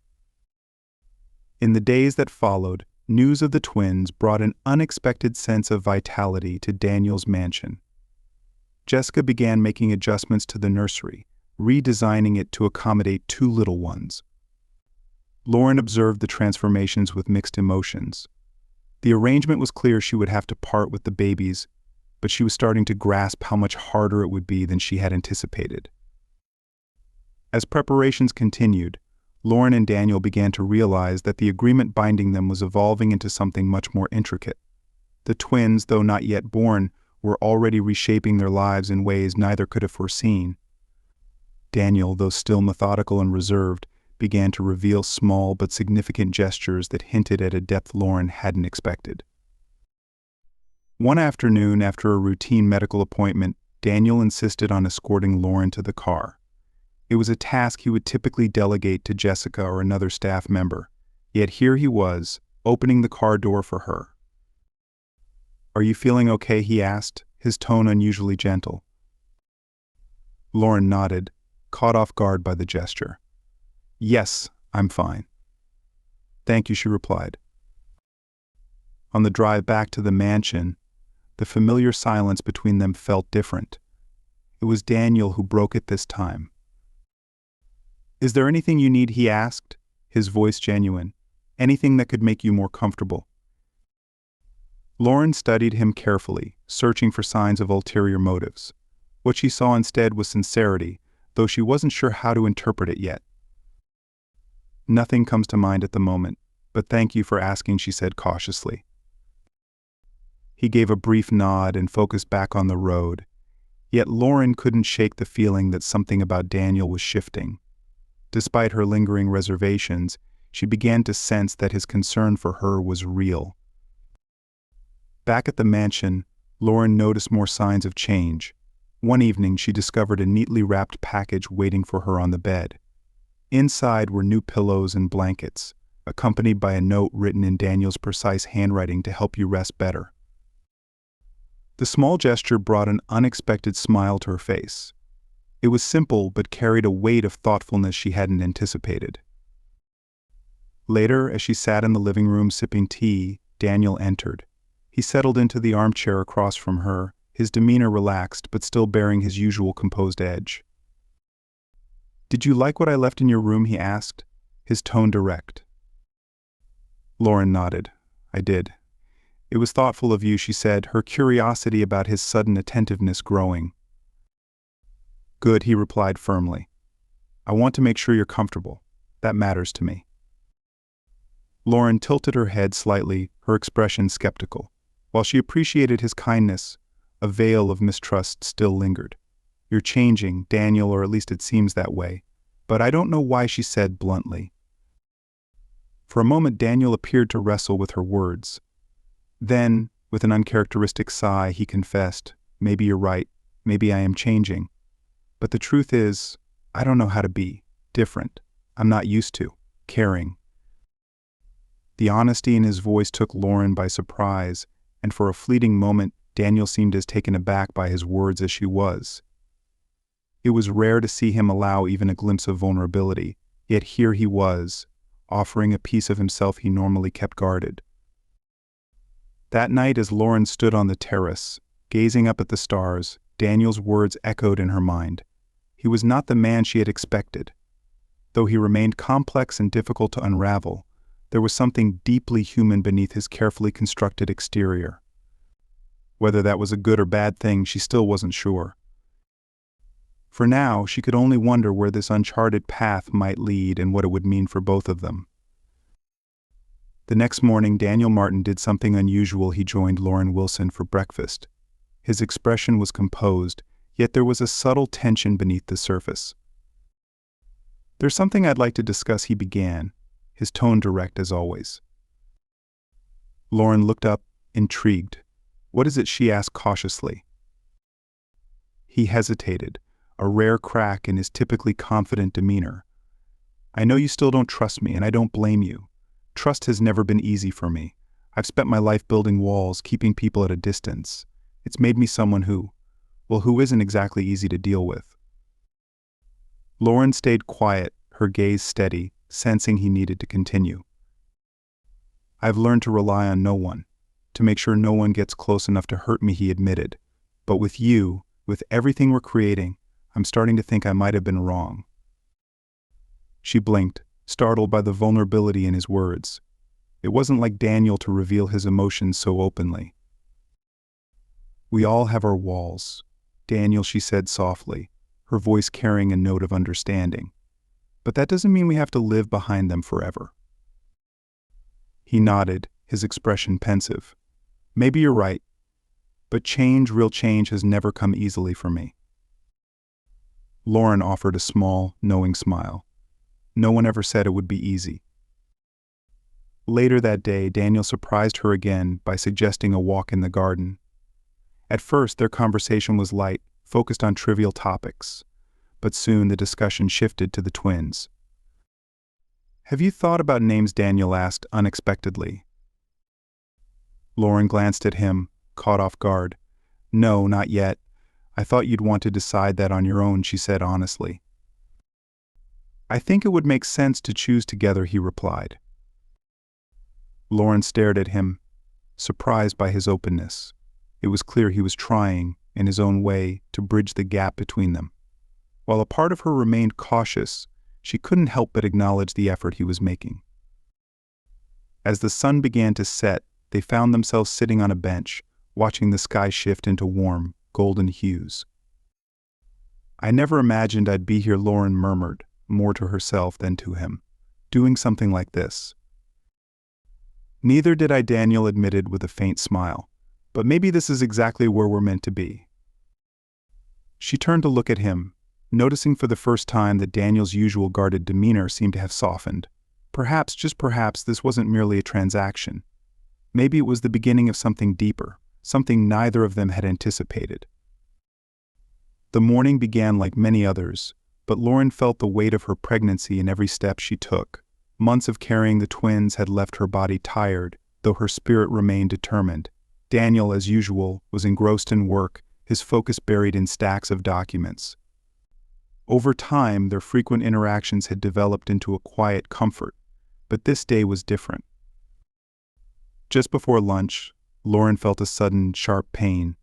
In the days that followed, news of the twins brought an unexpected sense of vitality to Daniel's mansion. Jessica began making adjustments to the nursery, redesigning it to accommodate two little ones. Lauren observed the transformations with mixed emotions. The arrangement was clear she would have to part with the babies, but she was starting to grasp how much harder it would be than she had anticipated. As preparations continued, Lauren and Daniel began to realize that the agreement binding them was evolving into something much more intricate. The twins, though not yet born, were already reshaping their lives in ways neither could have foreseen. Daniel, though still methodical and reserved, began to reveal small but significant gestures that hinted at a depth Lauren hadn't expected. One afternoon, after a routine medical appointment, Daniel insisted on escorting Lauren to the car. It was a task he would typically delegate to Jessica or another staff member, yet here he was, opening the car door for her. "Are you feeling okay?" he asked, his tone unusually gentle. Lauren nodded, caught off guard by the gesture. "Yes, I'm fine." "Thank you," she replied. On the drive back to the mansion, the familiar silence between them felt different. It was Daniel who broke it this time. "Is there anything you need?" he asked, his voice genuine. "Anything that could make you more comfortable?" Lauren studied him carefully, searching for signs of ulterior motives. What she saw instead was sincerity, though she wasn't sure how to interpret it yet. "Nothing comes to mind at the moment, but thank you for asking," she said cautiously. He gave a brief nod and focused back on the road, yet Lauren couldn't shake the feeling that something about Daniel was shifting. Despite her lingering reservations, she began to sense that his concern for her was real. Back at the mansion, Lauren noticed more signs of change. One evening, she discovered a neatly wrapped package waiting for her on the bed. Inside were new pillows and blankets, accompanied by a note written in Daniel's precise handwriting to help you rest better. The small gesture brought an unexpected smile to her face. It was simple but carried a weight of thoughtfulness she hadn't anticipated. Later, as she sat in the living room sipping tea, Daniel entered. He settled into the armchair across from her, his demeanor relaxed but still bearing his usual composed edge. "Did you like what I left in your room?" he asked, his tone direct. Lauren nodded. "I did. It was thoughtful of you," she said, her curiosity about his sudden attentiveness growing. "Good," he replied firmly. "I want to make sure you're comfortable. That matters to me." Lauren tilted her head slightly, her expression skeptical. While she appreciated his kindness, a veil of mistrust still lingered. "You're changing, Daniel, or at least it seems that way. But I don't know why," she said bluntly. For a moment, Daniel appeared to wrestle with her words. Then, with an uncharacteristic sigh, he confessed, "Maybe you're right. Maybe I am changing. But the truth is, I don't know how to be different. I'm not used to caring." The honesty in his voice took Lauren by surprise, and for a fleeting moment, Daniel seemed as taken aback by his words as she was. It was rare to see him allow even a glimpse of vulnerability, yet here he was, offering a piece of himself he normally kept guarded. That night, as Lauren stood on the terrace, gazing up at the stars, Daniel's words echoed in her mind. He was not the man she had expected. Though he remained complex and difficult to unravel, there was something deeply human beneath his carefully constructed exterior. Whether that was a good or bad thing, she still wasn't sure. For now, she could only wonder where this uncharted path might lead and what it would mean for both of them. The next morning, Daniel Martin did something unusual. He joined Lauren Wilson for breakfast. His expression was composed, yet there was a subtle tension beneath the surface. "There's something I'd like to discuss," he began, his tone direct as always. Lauren looked up, intrigued. "What is it?" she asked cautiously. He hesitated, a rare crack in his typically confident demeanor. "I know you still don't trust me, and I don't blame you. Trust has never been easy for me. I've spent my life building walls, keeping people at a distance. It's made me someone who isn't exactly easy to deal with. Lauren stayed quiet, her gaze steady, sensing he needed to continue. I've learned to rely on no one, to make sure no one gets close enough to hurt me, he admitted. But with you, with everything we're creating, I'm starting to think I might have been wrong. She blinked, startled by the vulnerability in his words. It wasn't like Daniel to reveal his emotions so openly. We all have our walls, Daniel, she said softly, her voice carrying a note of understanding. But that doesn't mean we have to live behind them forever. He nodded, his expression pensive. Maybe you're right, but change, real change, has never come easily for me. Lauren offered a small, knowing smile. No one ever said it would be easy. Later that day, Daniel surprised her again by suggesting a walk in the garden. At first, their conversation was light, focused on trivial topics, but soon the discussion shifted to the twins. Have you thought about names? Daniel asked unexpectedly. Lauren glanced at him, caught off guard. No, not yet. I thought you'd want to decide that on your own, she said honestly. I think it would make sense to choose together, he replied. Lauren stared at him, surprised by his openness. It was clear he was trying, in his own way, to bridge the gap between them. While a part of her remained cautious, she couldn't help but acknowledge the effort he was making. As the sun began to set, they found themselves sitting on a bench, watching the sky shift into warm, golden hues. I never imagined I'd be here, Lauren murmured, more to herself than to him, doing something like this. Neither did I, Daniel admitted with a faint smile, but maybe this is exactly where we're meant to be. She turned to look at him, noticing for the first time that Daniel's usual guarded demeanor seemed to have softened. Perhaps, just perhaps, this wasn't merely a transaction. Maybe it was the beginning of something deeper, something neither of them had anticipated. The morning began like many others, but Lauren felt the weight of her pregnancy in every step she took. Months of carrying the twins had left her body tired, though her spirit remained determined. Daniel, as usual, was engrossed in work, his focus buried in stacks of documents. Over time, their frequent interactions had developed into a quiet comfort, but this day was different. Just before lunch, Lauren felt a sudden, sharp pain.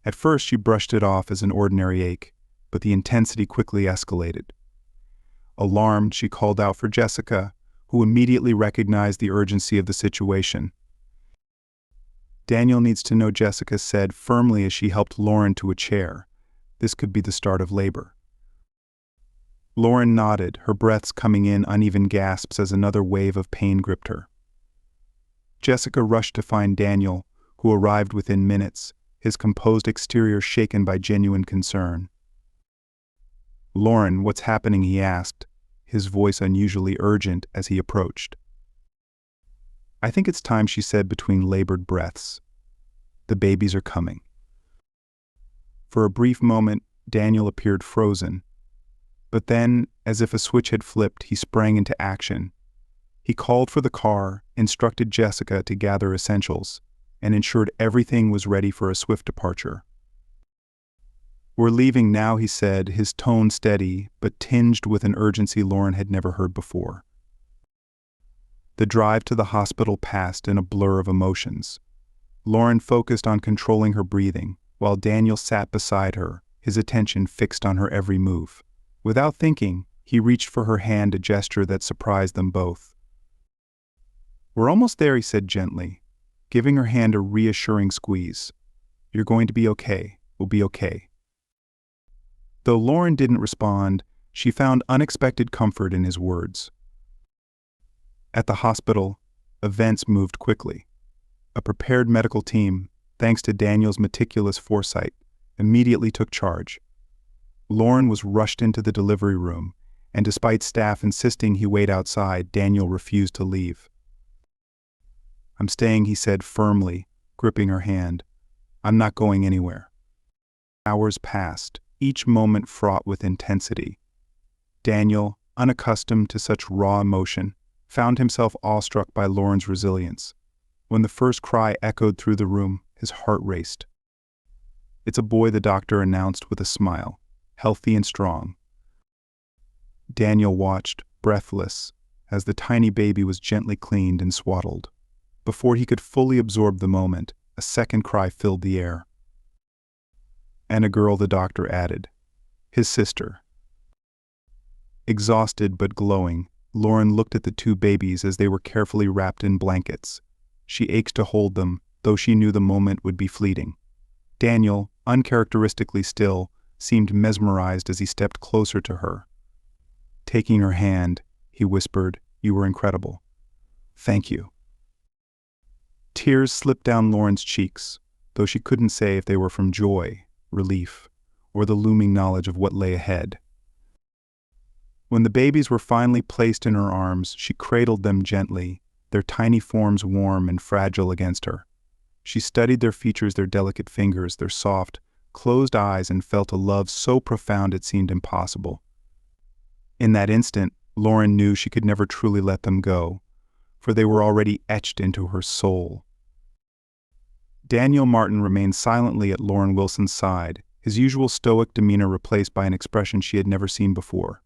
At first, she brushed it off as an ordinary ache, but the intensity quickly escalated. Alarmed, she called out for Jessica, who immediately recognized the urgency of the situation. Daniel needs to know, Jessica said firmly as she helped Lauren to a chair. This could be the start of labor. Lauren nodded, her breaths coming in uneven gasps as another wave of pain gripped her. Jessica rushed to find Daniel, who arrived within minutes, his composed exterior shaken by genuine concern. Lauren, what's happening? He asked, his voice unusually urgent as he approached. I think it's time, she said between labored breaths. The babies are coming. For a brief moment, Daniel appeared frozen. But then, as if a switch had flipped, he sprang into action. He called for the car, instructed Jessica to gather essentials, and ensured everything was ready for a swift departure. We're leaving now, he said, his tone steady, but tinged with an urgency Lauren had never heard before. The drive to the hospital passed in a blur of emotions. Lauren focused on controlling her breathing, while Daniel sat beside her, his attention fixed on her every move. Without thinking, he reached for her hand, a gesture that surprised them both. We're almost there, he said gently, giving her hand a reassuring squeeze. You're going to be okay. We'll be okay. Though Lauren didn't respond, she found unexpected comfort in his words. At the hospital, events moved quickly. A prepared medical team, thanks to Daniel's meticulous foresight, immediately took charge. Lauren was rushed into the delivery room, and despite staff insisting he wait outside, Daniel refused to leave. I'm staying, he said firmly, gripping her hand. I'm not going anywhere. Hours passed, each moment fraught with intensity. Daniel, unaccustomed to such raw emotion, found himself awestruck by Lauren's resilience. When the first cry echoed through the room, his heart raced. "It's a boy," the doctor announced with a smile. "Healthy and strong." Daniel watched, breathless, as the tiny baby was gently cleaned and swaddled. Before he could fully absorb the moment, a second cry filled the air. "And a girl," the doctor added. "His sister." Exhausted but glowing, Lauren looked at the two babies as they were carefully wrapped in blankets. She ached to hold them, though she knew the moment would be fleeting. Daniel, uncharacteristically still, seemed mesmerized as he stepped closer to her. Taking her hand, he whispered, "You were incredible. Thank you." Tears slipped down Lauren's cheeks, though she couldn't say if they were from joy, relief, or the looming knowledge of what lay ahead. When the babies were finally placed in her arms, she cradled them gently, their tiny forms warm and fragile against her. She studied their features, their delicate fingers, their soft, closed eyes, and felt a love so profound it seemed impossible. In that instant, Lauren knew she could never truly let them go, for they were already etched into her soul. Daniel Martin remained silently at Lauren Wilson's side, his usual stoic demeanor replaced by an expression she had never seen before.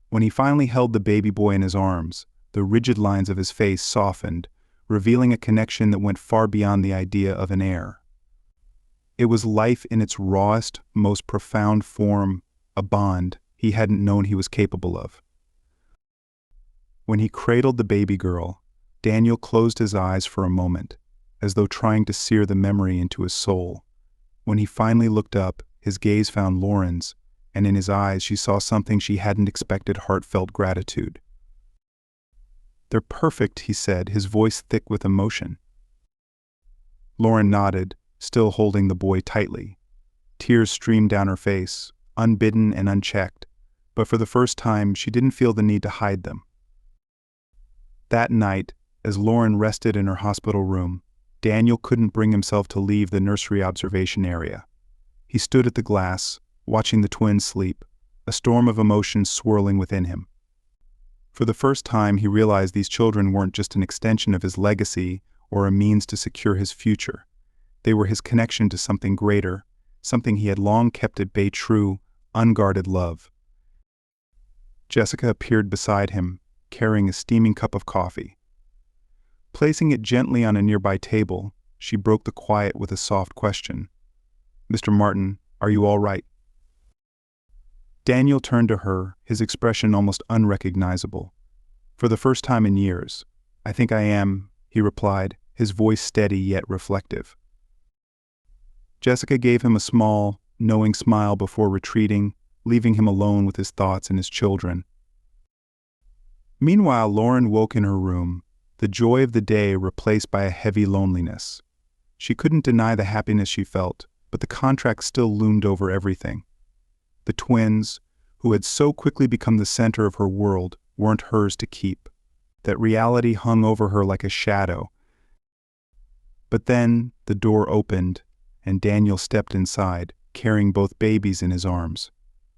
When he finally held the baby boy in his arms, the rigid lines of his face softened, revealing a connection that went far beyond the idea of an heir. It was life in its rawest, most profound form, a bond he hadn't known he was capable of. When he cradled the baby girl, Daniel closed his eyes for a moment, as though trying to sear the memory into his soul. When he finally looked up, his gaze found Lauren's, and in his eyes she saw something she hadn't expected: heartfelt gratitude. "They're perfect," he said, his voice thick with emotion. Lauren nodded, still holding the boy tightly. Tears streamed down her face, unbidden and unchecked, but for the first time she didn't feel the need to hide them. That night, as Lauren rested in her hospital room, Daniel couldn't bring himself to leave the nursery observation area. He stood at the glass, watching the twins sleep, a storm of emotions swirling within him. For the first time, he realized these children weren't just an extension of his legacy or a means to secure his future. They were his connection to something greater, something he had long kept at bay: true, unguarded love. Jessica appeared beside him, carrying a steaming cup of coffee. Placing it gently on a nearby table, she broke the quiet with a soft question. "Mr. Martin, are you all right?" Daniel turned to her, his expression almost unrecognizable. "For the first time in years, I think I am," he replied, his voice steady yet reflective. Jessica gave him a small, knowing smile before retreating, leaving him alone with his thoughts and his children. Meanwhile, Lauren woke in her room, the joy of the day replaced by a heavy loneliness. She couldn't deny the happiness she felt, but the contract still loomed over everything. The twins, who had so quickly become the center of her world, weren't hers to keep. That reality hung over her like a shadow. But then the door opened, and Daniel stepped inside, carrying both babies in his arms.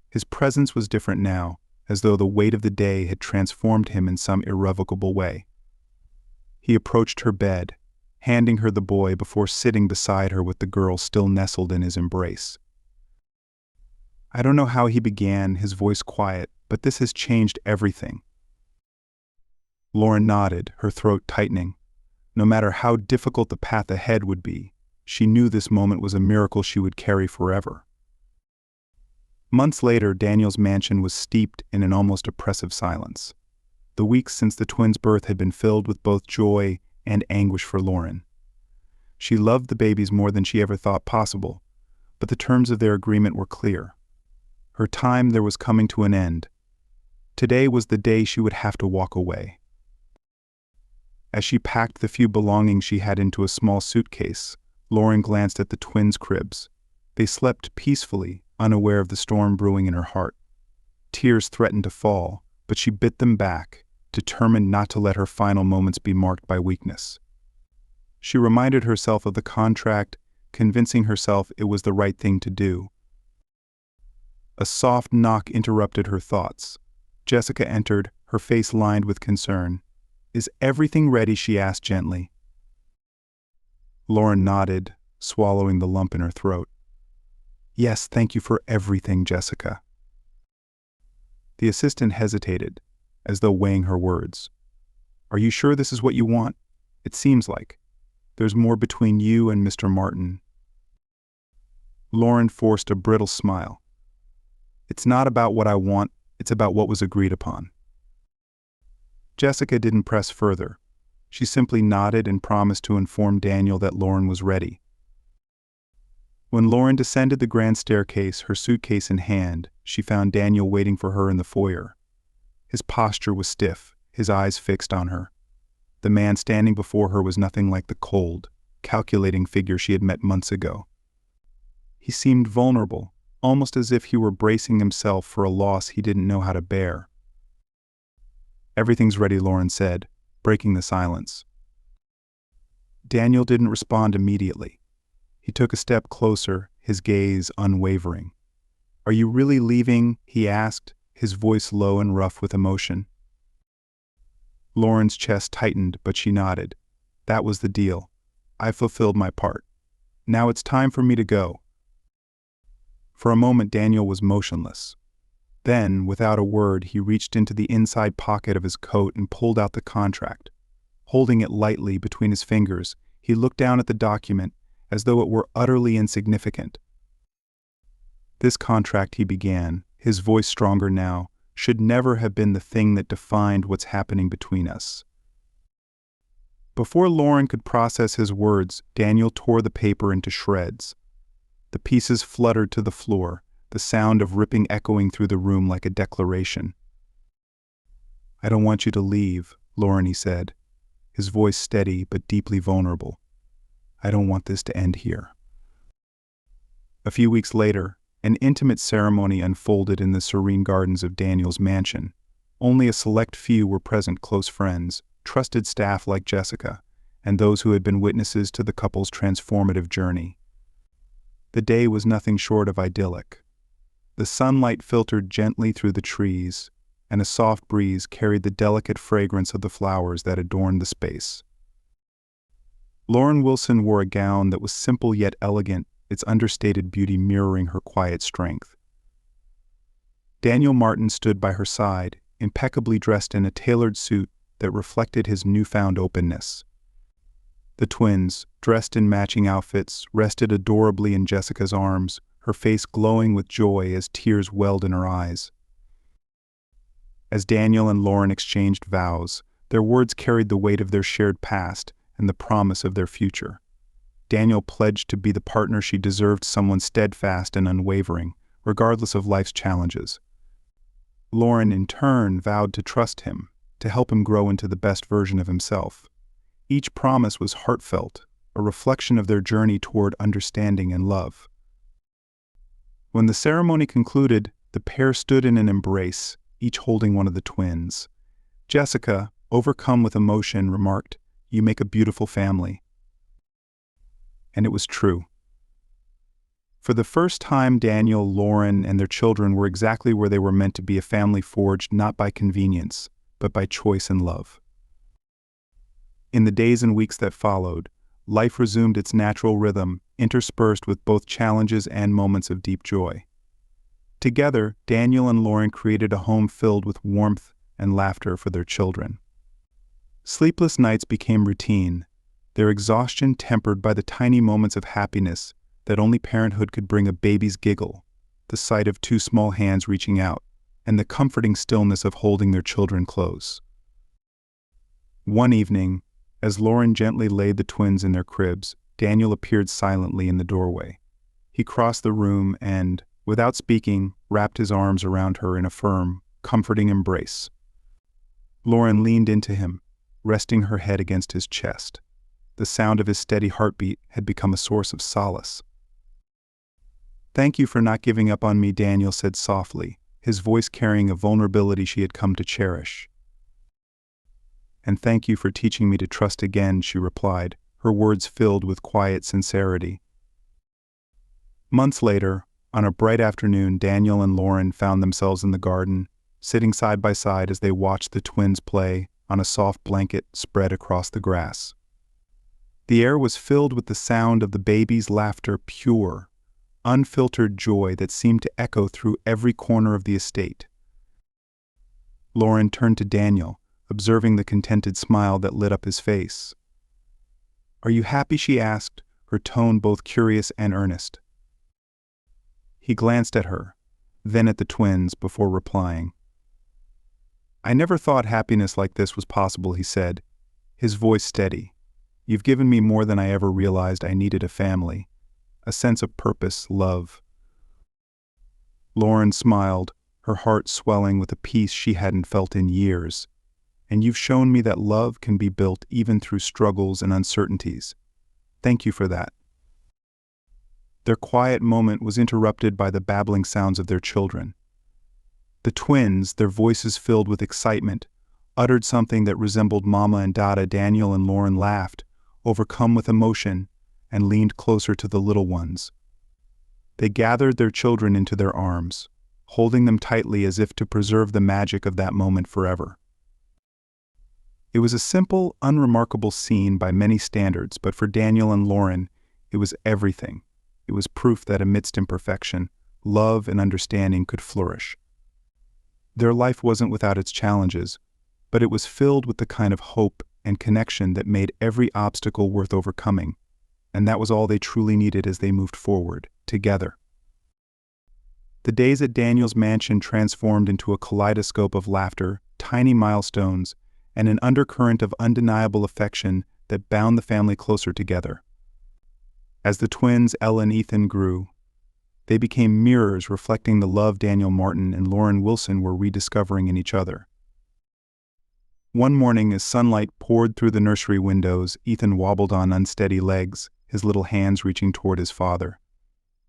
His presence was different now, as though the weight of the day had transformed him in some irrevocable way. He approached her bed, handing her the boy before sitting beside her with the girl still nestled in his embrace. "I don't know how," he began, his voice quiet, "but this has changed everything." Lauren nodded, her throat tightening. No matter how difficult the path ahead would be, she knew this moment was a miracle she would carry forever. Months later, Daniel's mansion was steeped in an almost oppressive silence. The weeks since the twins' birth had been filled with both joy and anguish for Lauren. She loved the babies more than she ever thought possible, but the terms of their agreement were clear. Her time there was coming to an end. Today was the day she would have to walk away. As she packed the few belongings she had into a small suitcase, Lauren glanced at the twins' cribs. They slept peacefully, unaware of the storm brewing in her heart. Tears threatened to fall, but she bit them back, determined not to let her final moments be marked by weakness. She reminded herself of the contract, convincing herself it was the right thing to do. A soft knock interrupted her thoughts. Jessica entered, her face lined with concern. "Is everything ready?" she asked gently. Lauren nodded, swallowing the lump in her throat. Yes, thank you for everything, Jessica. The assistant hesitated, as though weighing her words. Are you sure this is what you want? It seems like. There's more between you and Mr. Martin. Lauren forced a brittle smile. It's not about what I want, it's about what was agreed upon. Jessica didn't press further. She simply nodded and promised to inform Daniel that Lauren was ready. When Lauren descended the grand staircase, her suitcase in hand, she found Daniel waiting for her in the foyer. His posture was stiff, his eyes fixed on her. The man standing before her was nothing like the cold, calculating figure she had met months ago. He seemed vulnerable, almost as if he were bracing himself for a loss he didn't know how to bear. Everything's ready, Lauren said, breaking the silence. Daniel didn't respond immediately. He took a step closer, his gaze unwavering. Are you really leaving? He asked, his voice low and rough with emotion. Lauren's chest tightened, but she nodded. That was the deal. I fulfilled my part. Now it's time for me to go. For a moment Daniel was motionless. Then, without a word, he reached into the inside pocket of his coat and pulled out the contract. Holding it lightly between his fingers, he looked down at the document as though it were utterly insignificant. This contract, he began, his voice stronger now, should never have been the thing that defined what's happening between us. Before Lauren could process his words, Daniel tore the paper into shreds. The pieces fluttered to the floor, the sound of ripping echoing through the room like a declaration. I don't want you to leave, Lauren, he said, his voice steady but deeply vulnerable. I don't want this to end here. A few weeks later, an intimate ceremony unfolded in the serene gardens of Daniel's mansion. Only a select few were present, close friends, trusted staff like Jessica, and those who had been witnesses to the couple's transformative journey. The day was nothing short of idyllic. The sunlight filtered gently through the trees, and a soft breeze carried the delicate fragrance of the flowers that adorned the space. Lauren Wilson wore a gown that was simple yet elegant, its understated beauty mirroring her quiet strength. Daniel Martin stood by her side, impeccably dressed in a tailored suit that reflected his newfound openness. The twins, dressed in matching outfits, rested adorably in Jessica's arms, her face glowing with joy as tears welled in her eyes. As Daniel and Lauren exchanged vows, their words carried the weight of their shared past and the promise of their future. Daniel pledged to be the partner she deserved, someone steadfast and unwavering, regardless of life's challenges. Lauren, in turn, vowed to trust him, to help him grow into the best version of himself. Each promise was heartfelt, a reflection of their journey toward understanding and love. When the ceremony concluded, the pair stood in an embrace, each holding one of the twins. Jessica, overcome with emotion, remarked, "You make a beautiful family." And it was true. For the first time, Daniel, Lauren, and their children were exactly where they were meant to be, a family forged not by convenience, but by choice and love. In the days and weeks that followed, life resumed its natural rhythm, interspersed with both challenges and moments of deep joy. Together, Daniel and Lauren created a home filled with warmth and laughter for their children. Sleepless nights became routine, their exhaustion tempered by the tiny moments of happiness that only parenthood could bring: a baby's giggle, the sight of two small hands reaching out, and the comforting stillness of holding their children close. One evening, as Lauren gently laid the twins in their cribs, Daniel appeared silently in the doorway. He crossed the room and, without speaking, wrapped his arms around her in a firm, comforting embrace. Lauren leaned into him, resting her head against his chest. The sound of his steady heartbeat had become a source of solace. "Thank you for not giving up on me," Daniel said softly, his voice carrying a vulnerability she had come to cherish. "And thank you for teaching me to trust again," she replied, her words filled with quiet sincerity. Months later, on a bright afternoon, Daniel and Lauren found themselves in the garden, sitting side by side as they watched the twins play on a soft blanket spread across the grass. The air was filled with the sound of the baby's laughter, pure, unfiltered joy that seemed to echo through every corner of the estate. Lauren turned to Daniel, observing the contented smile that lit up his face. "Are you happy?" she asked, her tone both curious and earnest. He glanced at her, then at the twins, before replying. "I never thought happiness like this was possible," he said, his voice steady. "You've given me more than I ever realized I needed: a family, a sense of purpose, love." Lauren smiled, her heart swelling with a peace she hadn't felt in years. "And you've shown me that love can be built even through struggles and uncertainties. Thank you for that." Their quiet moment was interrupted by the babbling sounds of their children. The twins, their voices filled with excitement, uttered something that resembled Mama and Dada. Daniel and Lauren laughed, overcome with emotion, and leaned closer to the little ones. They gathered their children into their arms, holding them tightly as if to preserve the magic of that moment forever. It was a simple, unremarkable scene by many standards, but for Daniel and Lauren, it was everything. It was proof that amidst imperfection, love and understanding could flourish. Their life wasn't without its challenges, but it was filled with the kind of hope and connection that made every obstacle worth overcoming, and that was all they truly needed as they moved forward, together. The days at Daniel's mansion transformed into a kaleidoscope of laughter, tiny milestones, and an undercurrent of undeniable affection that bound the family closer together. As the twins, Ella and Ethan, grew, they became mirrors reflecting the love Daniel Martin and Lauren Wilson were rediscovering in each other. One morning, as sunlight poured through the nursery windows, Ethan wobbled on unsteady legs, his little hands reaching toward his father.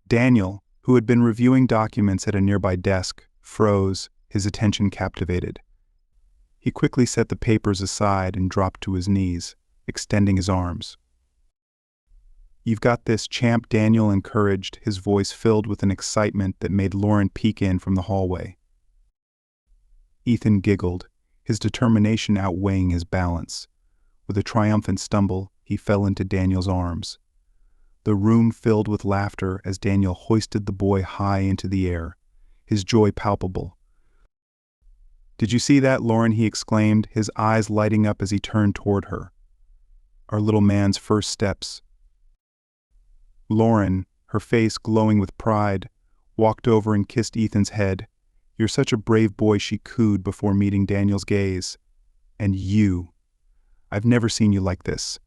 Daniel, who had been reviewing documents at a nearby desk, froze, his attention captivated. He quickly set the papers aside and dropped to his knees, extending his arms. "You've got this, champ," Daniel encouraged, his voice filled with an excitement that made Lauren peek in from the hallway. Ethan giggled, his determination outweighing his balance. With a triumphant stumble, he fell into Daniel's arms. The room filled with laughter as Daniel hoisted the boy high into the air, his joy palpable. "Did you see that, Lauren?" he exclaimed, his eyes lighting up as he turned toward her. "Our little man's first steps." Lauren, her face glowing with pride, walked over and kissed Ethan's head. "You're such a brave boy," she cooed before meeting Daniel's gaze. "And you. I've never seen you like this."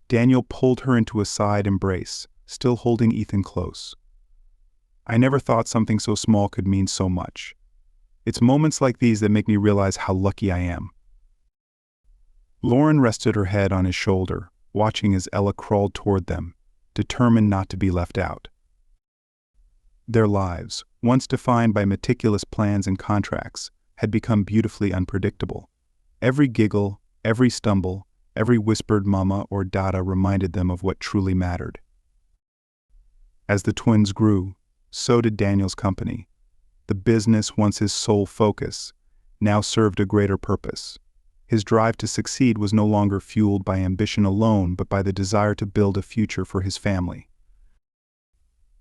Daniel pulled her into a side embrace, still holding Ethan close. "I never thought something so small could mean so much. It's moments like these that make me realize how lucky I am." Lauren rested her head on his shoulder, watching as Ella crawled toward them, determined not to be left out. Their lives, once defined by meticulous plans and contracts, had become beautifully unpredictable. Every giggle, every stumble, every whispered mama or dada reminded them of what truly mattered. As the twins grew, so did Daniel's company. The business, once his sole focus, now served a greater purpose. His drive to succeed was no longer fueled by ambition alone, but by the desire to build a future for his family.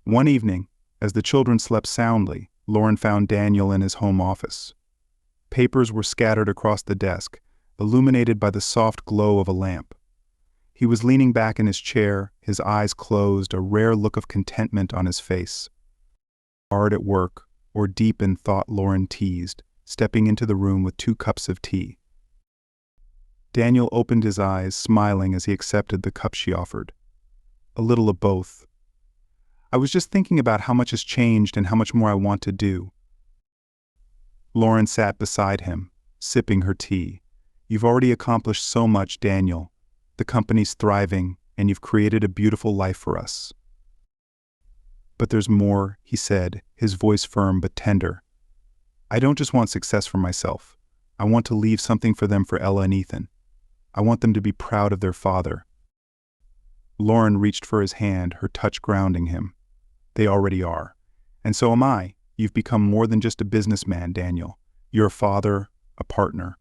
One evening, as the children slept soundly, Lauren found Daniel in his home office. Papers were scattered across the desk, illuminated by the soft glow of a lamp. He was leaning back in his chair, his eyes closed, a rare look of contentment on his face. "Hard at work, or deep in thought?" Lauren teased, stepping into the room with 2 cups of tea. Daniel opened his eyes, smiling as he accepted the cup she offered. "A little of both. I was just thinking about how much has changed and how much more I want to do." Lauren sat beside him, sipping her tea. "You've already accomplished so much, Daniel. The company's thriving, and you've created a beautiful life for us." "But there's more," he said, his voice firm but tender. "I don't just want success for myself. I want to leave something for them, for Ella and Ethan. I want them to be proud of their father." Lauren reached for his hand, her touch grounding him. "They already are. And so am I. You've become more than just a businessman, Daniel. You're a father, a partner,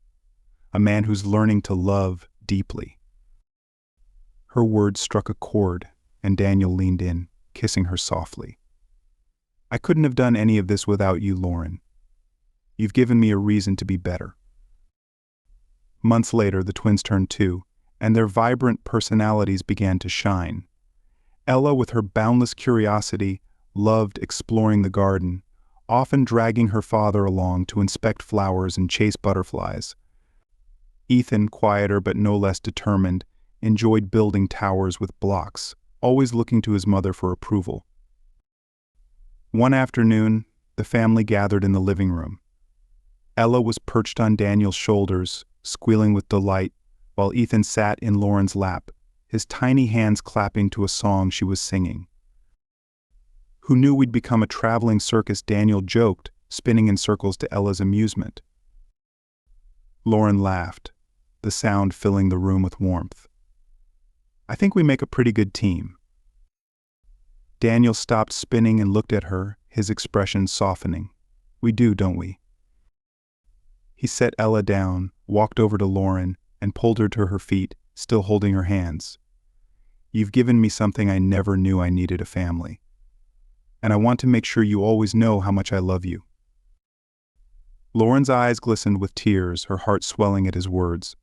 a man who's learning to love deeply." Her words struck a chord, and Daniel leaned in, kissing her softly. "I couldn't have done any of this without you, Lauren. You've given me a reason to be better." Months later, the twins turned 2, and their vibrant personalities began to shine. Ella, with her boundless curiosity, loved exploring the garden, often dragging her father along to inspect flowers and chase butterflies. Ethan, quieter but no less determined, enjoyed building towers with blocks, always looking to his mother for approval. One afternoon, the family gathered in the living room. Ella was perched on Daniel's shoulders, squealing with delight, while Ethan sat in Lauren's lap, his tiny hands clapping to a song she was singing. "Who knew we'd become a traveling circus?" Daniel joked, spinning in circles to Ella's amusement. Lauren laughed, the sound filling the room with warmth. "I think we make a pretty good team." Daniel stopped spinning and looked at her, his expression softening. "We do, don't we?" He set Ella down, walked over to Lauren, and pulled her to her feet, still holding her hands. "You've given me something I never knew I needed: a family. And I want to make sure you always know how much I love you." Lauren's eyes glistened with tears, her heart swelling at his words.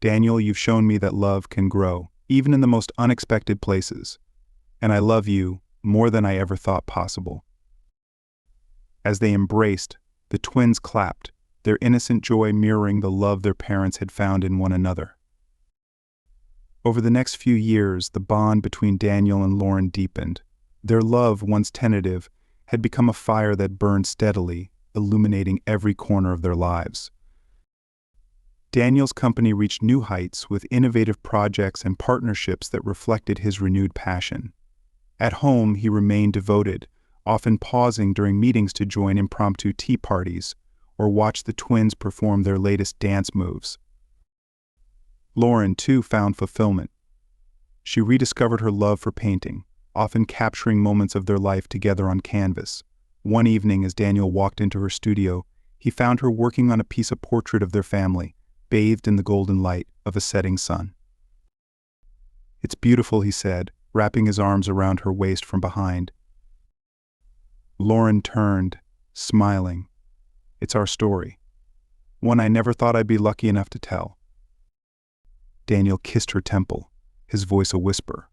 "Daniel, you've shown me that love can grow, even in the most unexpected places. And I love you more than I ever thought possible." As they embraced, the twins clapped, their innocent joy mirroring the love their parents had found in one another. Over the next few years, the bond between Daniel and Lauren deepened. Their love, once tentative, had become a fire that burned steadily, illuminating every corner of their lives. Daniel's company reached new heights with innovative projects and partnerships that reflected his renewed passion. At home, he remained devoted, often pausing during meetings to join impromptu tea parties or watch the twins perform their latest dance moves. Lauren, too, found fulfillment. She rediscovered her love for painting, often capturing moments of their life together on canvas. One evening, as Daniel walked into her studio, he found her working on a piece of portrait of their family, bathed in the golden light of a setting sun. "It's beautiful," he said, wrapping his arms around her waist from behind. Lauren turned, smiling. "It's our story. One I never thought I'd be lucky enough to tell." Daniel kissed her temple, his voice a whisper.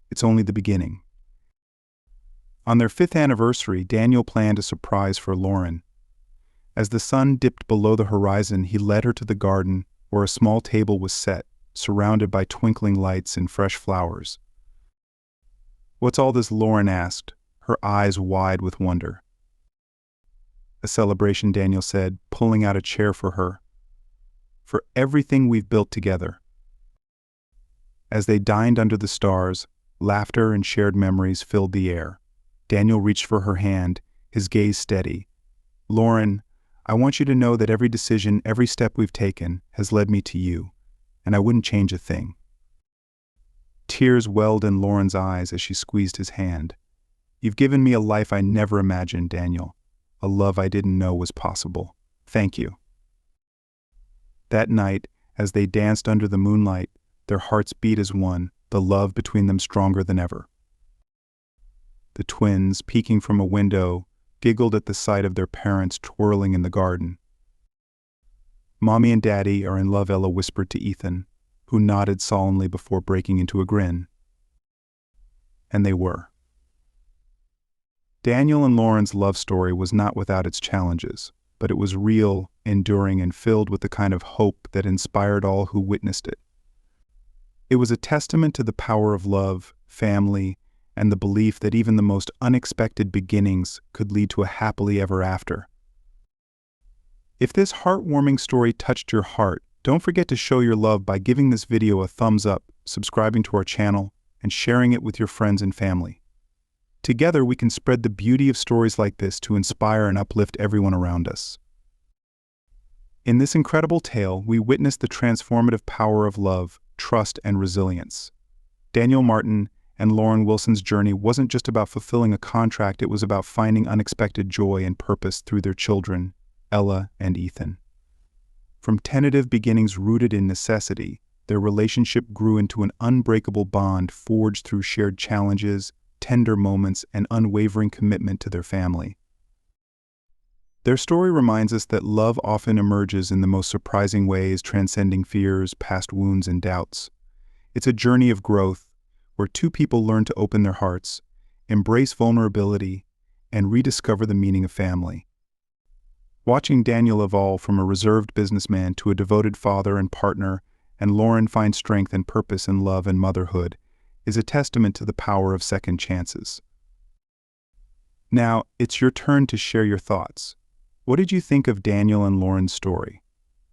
"It's only the beginning." On their 5th anniversary, Daniel planned a surprise for Lauren. As the sun dipped below the horizon, he led her to the garden, where a small table was set, surrounded by twinkling lights and fresh flowers. "What's all this?" Lauren asked, her eyes wide with wonder. "A celebration," Daniel said, pulling out a chair for her. "For everything we've built together." As they dined under the stars, laughter and shared memories filled the air. Daniel reached for her hand, his gaze steady. "Lauren, I want you to know that every decision, every step we've taken, has led me to you, and I wouldn't change a thing." Tears welled in Lauren's eyes as she squeezed his hand. "You've given me a life I never imagined, Daniel. A love I didn't know was possible. Thank you." That night, as they danced under the moonlight, their hearts beat as one, the love between them stronger than ever. The twins, peeking from a window, giggled at the sight of their parents twirling in the garden. "Mommy and Daddy are in love," Ella whispered to Ethan, who nodded solemnly before breaking into a grin. And they were. Daniel and Lauren's love story was not without its challenges, but it was real, enduring, and filled with the kind of hope that inspired all who witnessed it. It was a testament to the power of love, family, and the belief that even the most unexpected beginnings could lead to a happily ever after. If this heartwarming story touched your heart, don't forget to show your love by giving this video a thumbs up, subscribing to our channel, and sharing it with your friends and family. Together we can spread the beauty of stories like this to inspire and uplift everyone around us. In this incredible tale, we witness the transformative power of love, trust, and resilience. Daniel Martin and Lauren Wilson's journey wasn't just about fulfilling a contract, it was about finding unexpected joy and purpose through their children, Ella and Ethan. From tentative beginnings rooted in necessity, their relationship grew into an unbreakable bond forged through shared challenges, tender moments and unwavering commitment to their family. Their story reminds us that love often emerges in the most surprising ways, transcending fears, past wounds, and doubts. It's a journey of growth where two people learn to open their hearts, embrace vulnerability, and rediscover the meaning of family. Watching Daniel evolve from a reserved businessman to a devoted father and partner, and Lauren find strength and purpose in love and motherhood, is a testament to the power of second chances. Now, it's your turn to share your thoughts. What did you think of Daniel and Lauren's story?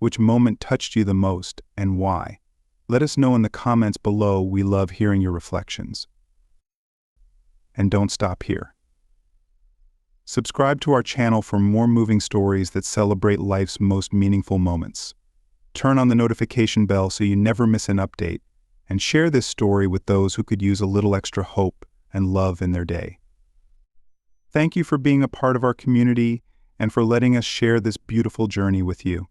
Which moment touched you the most, and why? Let us know in the comments below. We love hearing your reflections. And don't stop here. Subscribe to our channel for more moving stories that celebrate life's most meaningful moments. Turn on the notification bell so you never miss an update, and share this story with those who could use a little extra hope and love in their day. Thank you for being a part of our community and for letting us share this beautiful journey with you.